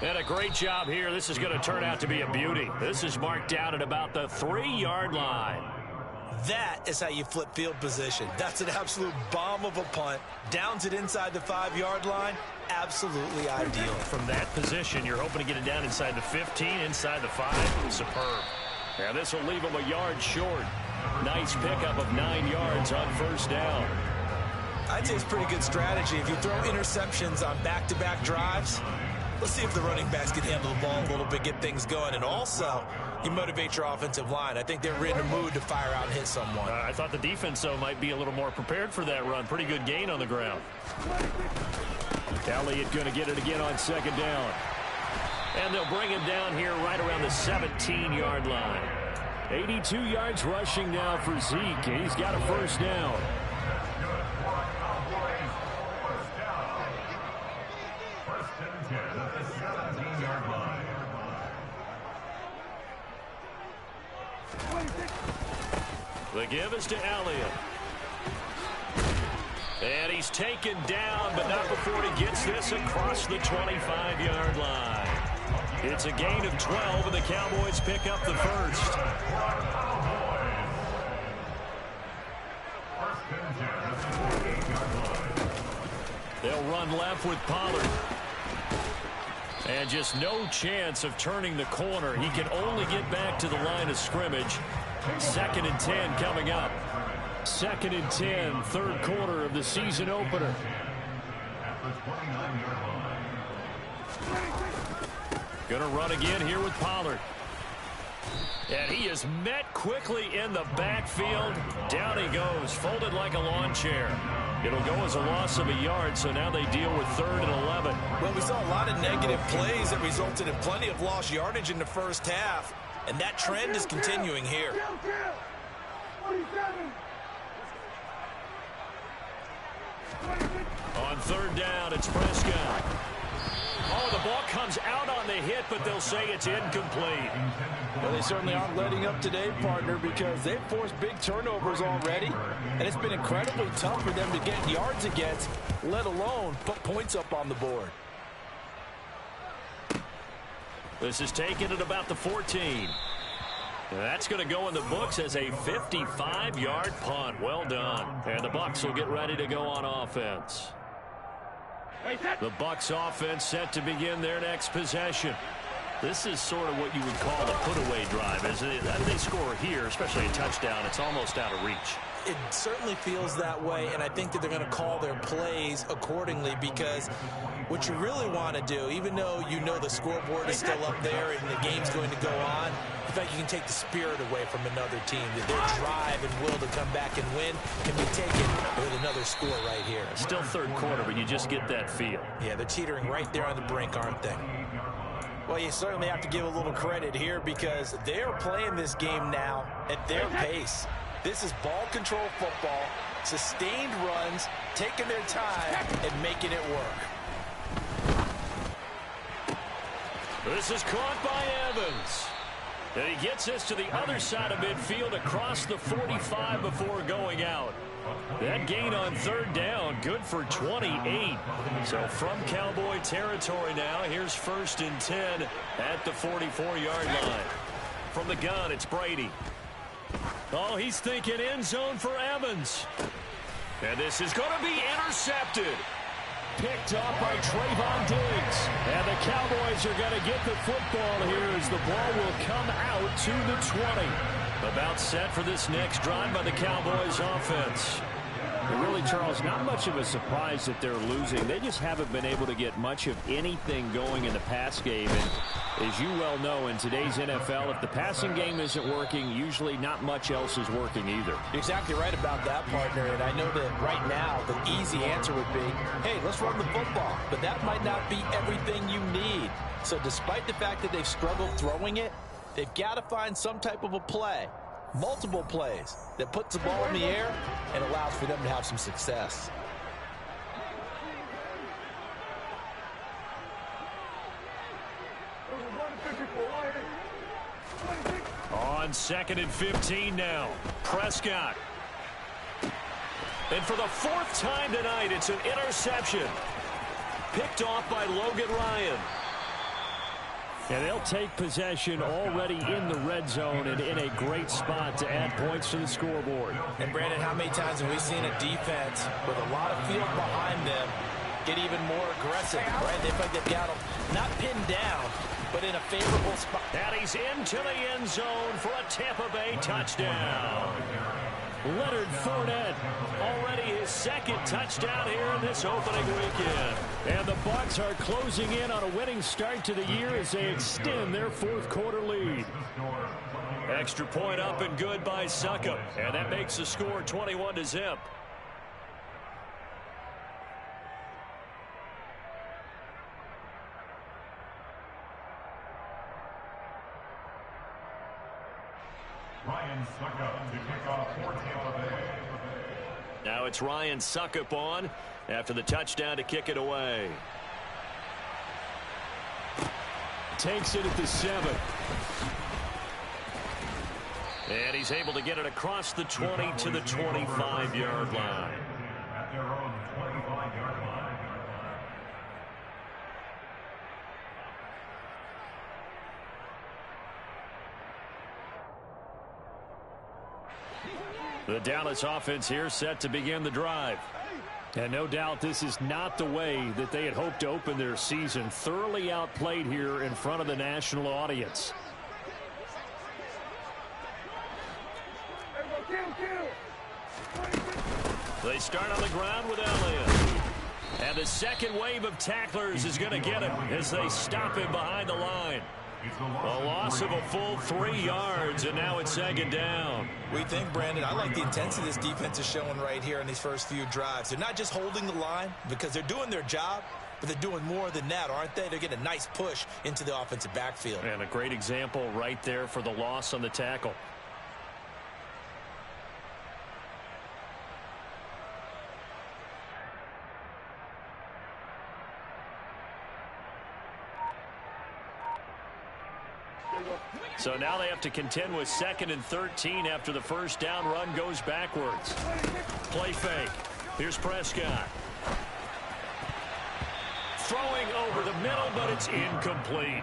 And a great job here. This is going to turn out to be a beauty. This is marked down at about the 3-yard line. That is how you flip field position. That's an absolute bomb of a punt. Downs it inside the 5-yard line. Absolutely ideal. From that position, you're hoping to get it down inside the 15, inside the 5. Superb. Now this will leave him a yard short. Nice pickup of 9 yards on 1st down. I'd say it's pretty good strategy. If you throw interceptions on back-to-back drives, let's see if the running backs can handle the ball a little bit, get things going. And also, you motivate your offensive line. I think they're in a mood to fire out and hit someone. I thought the defense, though, might be a little more prepared for that run. Pretty good gain on the ground. Elliott going to get it again on 2nd down. And they'll bring him down here right around the 17-yard line. 82 yards rushing now for Zeke. He's got a 1st down. The give is to Elliott. And he's taken down, but not before he gets this across the 25-yard line. It's a gain of 12, and the Cowboys pick up the 1st. They'll run left with Pollard. And just no chance of turning the corner. He can only get back to the line of scrimmage. 2nd and 10 coming up. 2nd and 10, 3rd quarter of the season opener. Gonna run again here with Pollard. And he is met quickly in the backfield. Down he goes, folded like a lawn chair. It'll go as a loss of a yard, so now they deal with 3rd and 11. Well, we saw a lot of negative plays that resulted in plenty of lost yardage in the 1st half. And that trend is continuing here. On 3rd down, it's Prescott. Oh, the ball comes out on the hit, but they'll say it's incomplete. Well, they certainly aren't letting up today, partner, because they've forced big turnovers already, and it's been incredibly tough for them to get yards against, let alone put points up on the board. This is taken at about the 14. That's going to go in the books as a 55-yard punt. Well done. And the Bucs will get ready to go on offense. The Bucs offense set to begin their next possession. This is sort of what you would call a put-away drive, isn't it? They score here, especially a touchdown. It's almost out of reach. It certainly feels that way, and I think that they're going to call their plays accordingly, because what you really want to do, even though you know the scoreboard is still up there and the game's going to go on, in fact, you can take the spirit away from another team. That their drive and will to come back and win can be taken with another score right here. Still 3rd quarter, but you just get that feel. Yeah, they're teetering right there on the brink, aren't they? Well, you certainly have to give a little credit here, because they are playing this game now at their pace. This is ball control football, sustained runs, taking their time, and making it work. This is caught by Evans. And he gets this to the other side of midfield across the 45 before going out. That gain on 3rd down, good for 28. So from Cowboy territory now, here's 1st and 10 at the 44-yard line. From the gun, it's Brady. Oh, he's thinking end zone for Evans. And this is going to be intercepted. picked off by Trayvon Diggs. And the Cowboys are going to get the football here as the ball will come out to the 20. About set for this next drive by the Cowboys offense. Really, Charles, not much of a surprise that they're losing. They just haven't been able to get much of anything going in the pass game. And as you well know, in today's NFL, if the passing game isn't working, usually not much else is working either. You're exactly right about that, partner. And I know that right now the easy answer would be, hey, let's run the football. But that might not be everything you need. So despite the fact that they've struggled throwing it, they've got to find some type of a play. Multiple plays that puts the ball in the air and allows for them to have some success. On 2nd and 15 now, Prescott. And for the 4th time tonight, it's an interception. Picked off by Logan Ryan. And they'll take possession already in the red zone and in a great spot to add points to the scoreboard. And, Brandon, how many times have we seen a defense with a lot of field behind them get even more aggressive, right? They feel like they've got them not pinned down, but in a favorable spot. And he's into the end zone for a Tampa Bay touchdown. Leonard Fournette, already his 2nd touchdown here in this opening weekend. And the Bucs are closing in on a winning start to the year as they extend their 4th quarter lead. Extra point up and good by Succop. And that makes the score 21-0. Ryan Succop to kick off for Tampa Bay. Now it's Ryan Succop on after the touchdown to kick it away. Takes it at the 7. And he's able to get it across the 20 to the 25-yard line. At their own 25-yard line. The Dallas offense here set to begin the drive. And no doubt this is not the way that they had hoped to open their season. Thoroughly outplayed here in front of the national audience. They start on the ground with Elliott. And the second wave of tacklers is going to get him as they stop him behind the line. A loss of a full 3 yards, and now it's 2nd down. We think, Brandon, I like the intensity this defense is showing right here in these first few drives. They're not just holding the line because they're doing their job, but they're doing more than that, aren't they? They're getting a nice push into the offensive backfield. And a great example right there for the loss on the tackle. So now they have to contend with 2nd and 13 after the first down run goes backwards. Play fake. Here's Prescott. Throwing over the middle, but it's incomplete.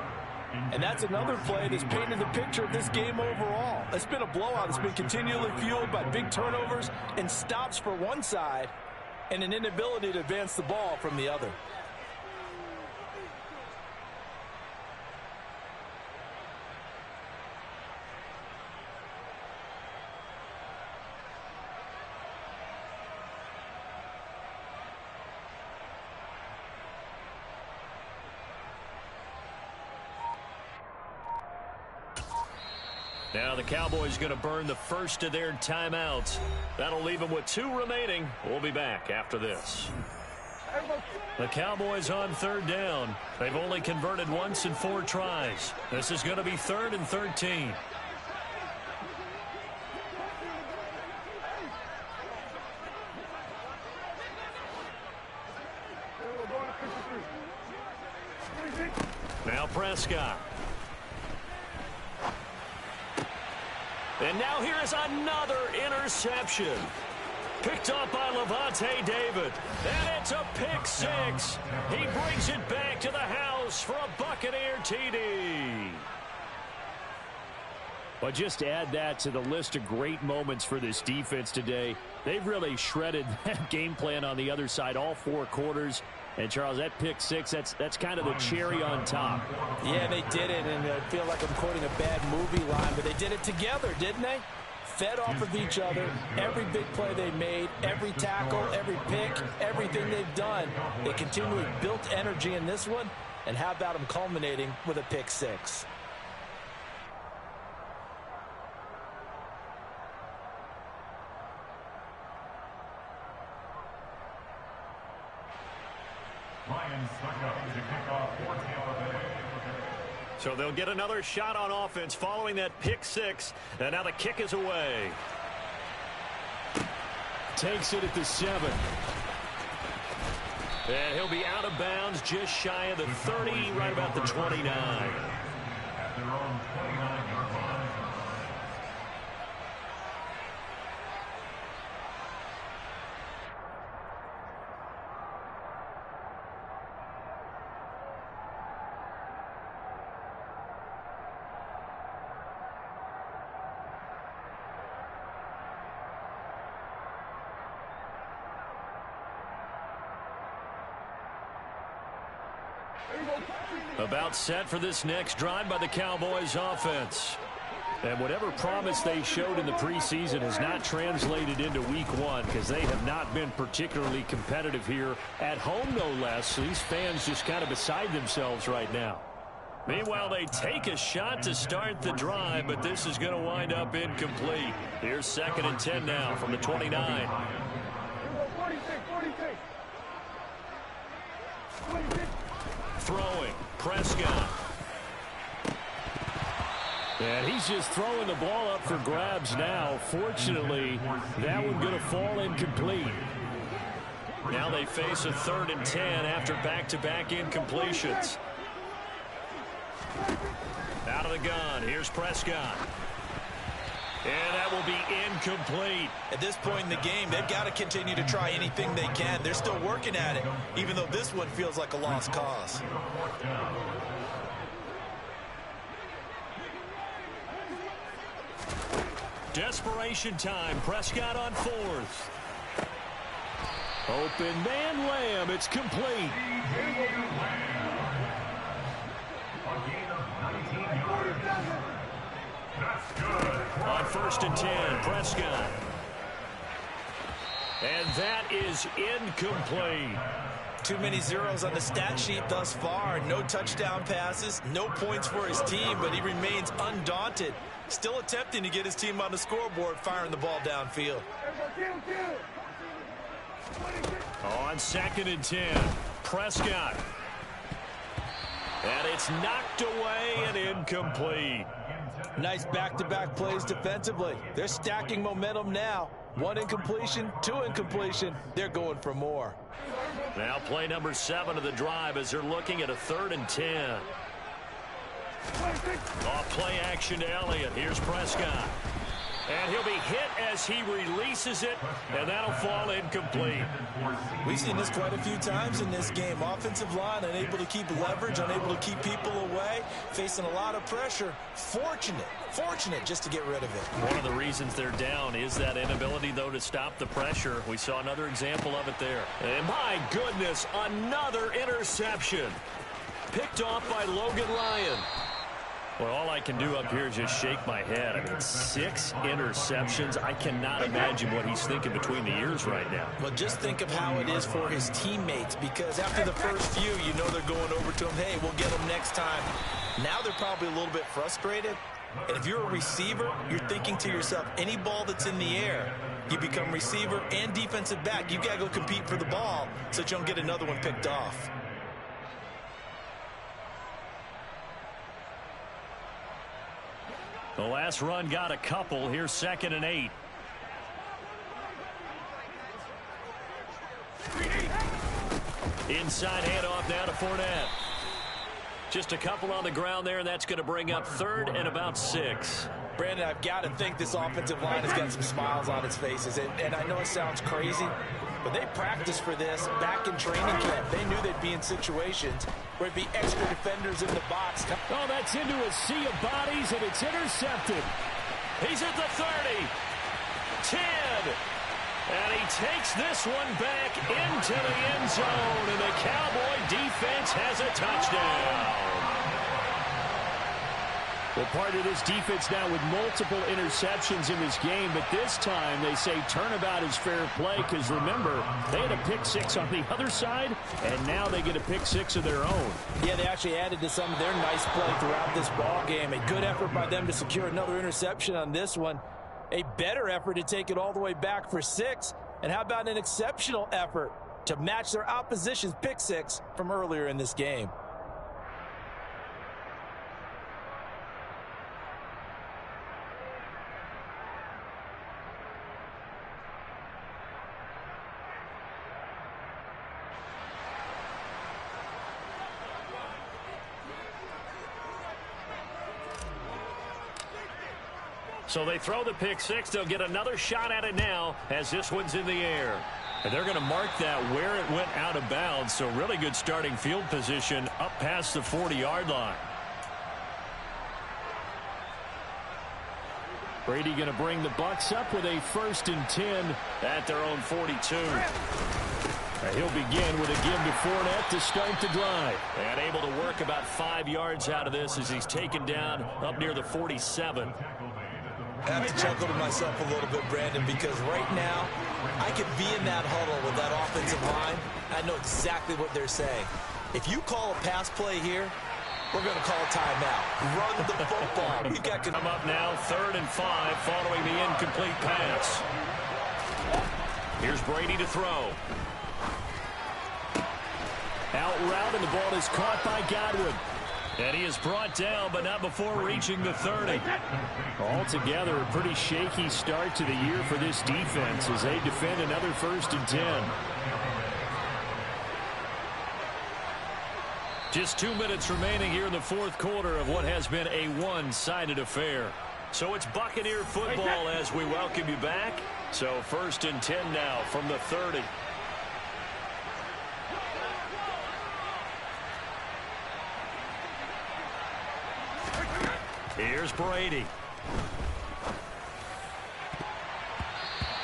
And that's another play that's painted the picture of this game overall. It's been a blowout. It's been continually fueled by big turnovers and stops for one side and an inability to advance the ball from the other. Now the Cowboys going to burn the first of their timeouts. That'll leave them with 2 remaining. We'll be back after this. The Cowboys on 3rd down. They've only converted once in 4 tries. This is going to be 3rd and 13. Now Prescott. And now here is another interception. Picked up by Levante David. And it's a pick 6. He brings it back to the house for a Buccaneer TD. But just to add that to the list of great moments for this defense today, they've really shredded that game plan on the other side all 4 quarters. And, Charles, that pick six, that's kind of the cherry on top. Yeah, they did it, and I feel like I'm quoting a bad movie line, but they did it together, didn't they? Fed off of each other, every big play they made, every tackle, every pick, everything they've done. They continually built energy in this one, and how about them culminating with a pick six? Lions stuck up to kick off for Tampa Bay. So they'll get another shot on offense following that pick six. And now the kick is away. Takes it at the 7. And he'll be out of bounds just shy of the 30, right about the 29. At their own 29-yard line. About set for this next drive by the Cowboys offense. And whatever promise they showed in the preseason has not translated into week one because they have not been particularly competitive here at home, no less. So these fans just kind of beside themselves right now. Meanwhile, they take a shot to start the drive, but this is going to wind up incomplete. Here's 2nd and 10 now from the 29. Throwing, Prescott. And he's just throwing the ball up for grabs now. Fortunately, that one going to fall incomplete. Now they face a 3rd and 10 after back-to-back incompletions. Out of the gun, here's Prescott. And that will be incomplete. At this point in the game, they've got to continue to try anything they can. They're still working at it, even though this one feels like a lost cause. Desperation time. Prescott on 4th. Open man, Lamb. It's complete. On 1st and 10, Prescott. And that is incomplete. Too many zeros on the stat sheet thus far. No touchdown passes, no points for his team, but he remains undaunted. Still attempting to get his team on the scoreboard, firing the ball downfield. On 2nd and 10, Prescott. And it's knocked away and incomplete. Nice back-to-back plays defensively. They're stacking momentum now. 1 incompletion, 2 incompletion. They're going for more. Now play number 7 of the drive as they're looking at a 3rd and 10. Off play action to Elliott. Here's Prescott. And he'll be hit as he releases it, and that'll fall incomplete. We've seen this quite a few times in this game. Offensive line unable to keep leverage, unable to keep people away, facing a lot of pressure. Fortunate just to get rid of it. One of the reasons they're down is that inability, though, to stop the pressure. We saw another example of it there. And my goodness, another interception. Picked off by Logan Ryan. Well, all I can do up here is just shake my head. I mean, 6 interceptions. I cannot imagine what he's thinking between the ears right now. Well, just think of how it is for his teammates, because after the first few, you know they're going over to him, hey, we'll get him next time. Now they're probably a little bit frustrated. And if you're a receiver, you're thinking to yourself, any ball that's in the air, you become receiver and defensive back. You've got to go compete for the ball so that you don't get another one picked off. The last run got a couple. Here's 2nd and 8. Inside handoff now to Fournette. Just a couple on the ground there, and that's going to bring up 3rd and about 6. Brandon, I've got to think this offensive line has got some smiles on its faces. And I know it sounds crazy, but they practiced for this back in training camp. They knew they'd be in situations where it'd be extra defenders in the box. Oh, that's into a sea of bodies, and it's intercepted. He's at the 30, 10, and he takes this one back into the end zone, and the Cowboys touchdown. Well, part of this defense now with multiple interceptions in this game, but this time they say turnabout is fair play because, remember, they had a pick six on the other side, and now they get a pick six of their own. Yeah, they actually added to some of their nice play throughout this ball game. A good effort by them to secure another interception on this one. A better effort to take it all the way back for 6. And how about an exceptional effort to match their opposition's pick six from earlier in this game? So they throw the pick six. They'll get another shot at it now as this one's in the air. And they're going to mark that where it went out of bounds. So really good starting field position up past the 40-yard line. Brady going to bring the Bucs up with a 1st and 10 at their own 42. He'll begin with a give to Fournette to start the drive. And able to work about 5 yards out of this as he's taken down up near the 47. I have to chuckle to myself a little bit, Brandon, because right now I could be in that huddle with that offensive line. I know exactly what they're saying. If you call a pass play here, we're going to call a timeout. Run the football. We've got come up now, 3rd and 5 following the incomplete pass. Here's Brady to throw. Out route, and the ball is caught by Godwin. And he is brought down, but not before reaching the 30. Altogether, a pretty shaky start to the year for this defense as they defend another 1st and 10. Just 2 minutes remaining here in the 4th quarter of what has been a one-sided affair. So it's Buccaneer football as we welcome you back. So 1st and 10 now from the 30. Here's Brady.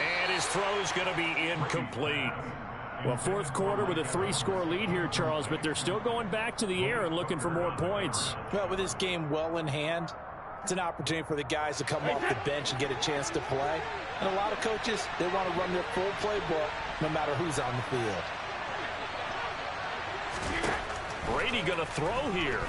And his throw's going to be incomplete. Well, 4th quarter with a 3-score lead here, Charles, but they're still going back to the air and looking for more points. Well, with this game well in hand, it's an opportunity for the guys to come off the bench and get a chance to play. And a lot of coaches, they want to run their full playbook no matter who's on the field. Brady going to throw here.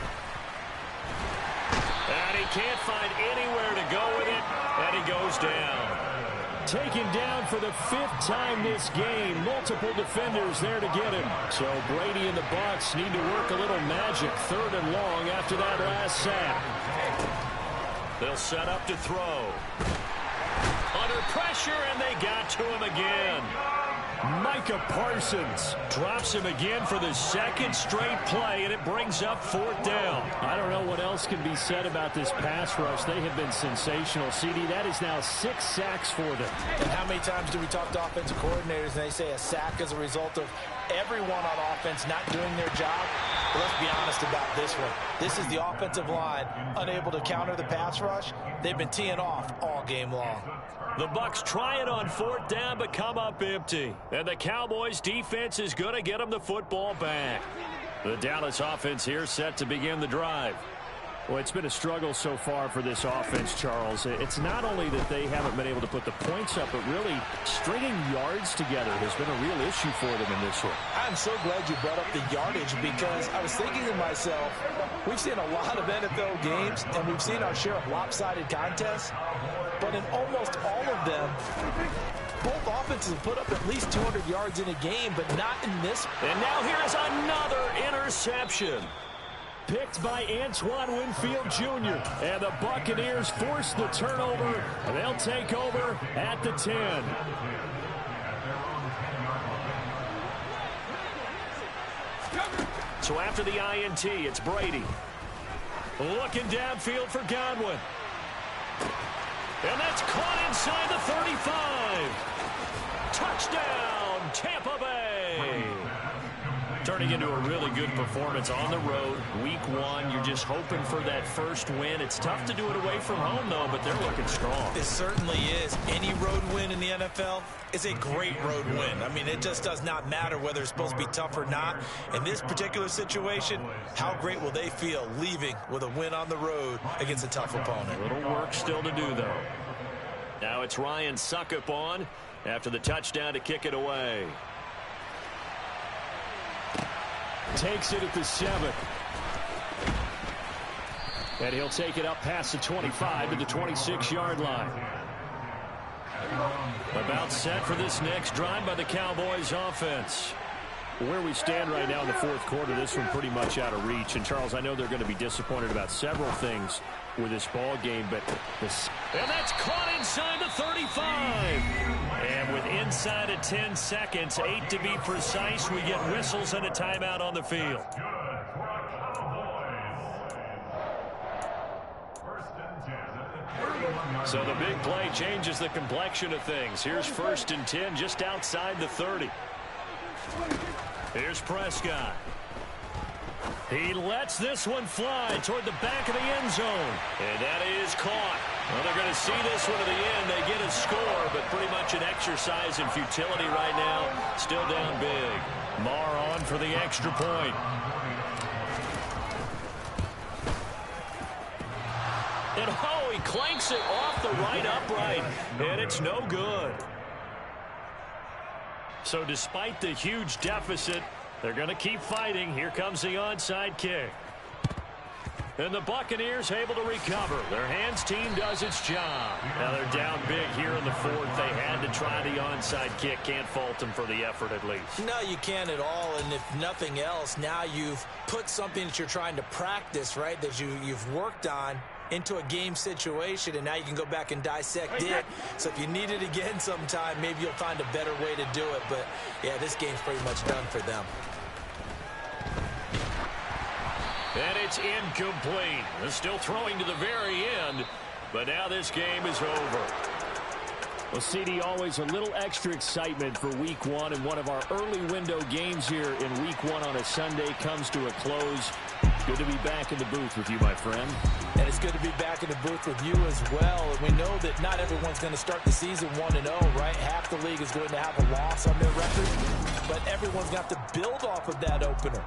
And he can't find anywhere to go with it, and he goes down. Taken down for the 5th time this game. Multiple defenders there to get him. So Brady and the Bucs need to work a little magic. 3rd and long after that last sack. They'll set up to throw. Under pressure, and they got to him again. Micah Parsons drops him again for the 2nd straight play, and it brings up 4th down. I don't know what else can be said about this pass rush. They have been sensational. CD, that is now 6 sacks for them. And how many times do we talk to offensive coordinators and they say a sack is a result of everyone on offense not doing their job? But let's be honest about this one. This is the offensive line unable to counter the pass rush. They've been teeing off all game long. The Bucs try it on 4th down, but come up empty. And the Cowboys defense is going to get them the football back. The Dallas offense here set to begin the drive. Well, it's been a struggle so far for this offense, Charles. It's not only that they haven't been able to put the points up, but really stringing yards together has been a real issue for them in this one. I'm so glad you brought up the yardage because I was thinking to myself, we've seen a lot of NFL games, and we've seen our share of lopsided contests, but in almost all of them, both offenses have put up at least 200 yards in a game, but not in this. And now here is another interception. Picked by Antoine Winfield Jr. And the Buccaneers force the turnover, and they'll take over at the 10. So after the INT, it's Brady. Looking downfield for Godwin. And that's caught inside the 35. Touchdown, Tampa Bay. Turning into a really good performance on the road. Week 1, you're just hoping for that first win. It's tough to do it away from home, though, but they're looking strong. It certainly is. Any road win in the NFL is a great road win. I mean, it just does not matter whether it's supposed to be tough or not. In this particular situation, how great will they feel leaving with a win on the road against a tough opponent? A little work still to do, though. Now it's Ryan Suckup on after the touchdown to kick it away. Takes it at the 7. And he'll take it up past the 25 to the 26-yard line. About set for this next drive by the Cowboys offense. Where we stand right now in the fourth quarter, this one pretty much out of reach. And, Charles, I know they're going to be disappointed about several things with this ball game, but this... And that's caught inside the 35. And with inside of 10 seconds, 8 to be precise, we get whistles and a timeout on the field. So the big play changes the complexion of things. Here's 1st and 10 just outside the 30. Here's Prescott. He lets this one fly toward the back of the end zone. And that is caught. Well, they're going to see this one to the end. They get a score, but pretty much an exercise in futility right now. Still down big. Marr on for the extra point. And oh, he clanks it off the right upright. And it's no good. So despite the huge deficit, they're going to keep fighting. Here comes the onside kick. And the Buccaneers able to recover. Their hands team does its job. Now they're down big here in the 4th. They had to try the onside kick. Can't fault them for the effort at least. No, you can't at all. And if nothing else, now you've put something that you're trying to practice, right, that you've worked on into a game situation, and now you can go back and dissect it. So if you need it again sometime, maybe you'll find a better way to do it. But, yeah, this game's pretty much done for them. And it's incomplete. They're still throwing to the very end, but now this game is over. Well, CD, always a little extra excitement for Week 1, and one of our early window games here in Week 1 on a Sunday comes to a close. Good to be back in the booth with you, my friend. And it's good to be back in the booth with you as well. And we know that not everyone's going to start the season 1-0, right? Half the league is going to have a loss on their record, but everyone's got to build off of that opener.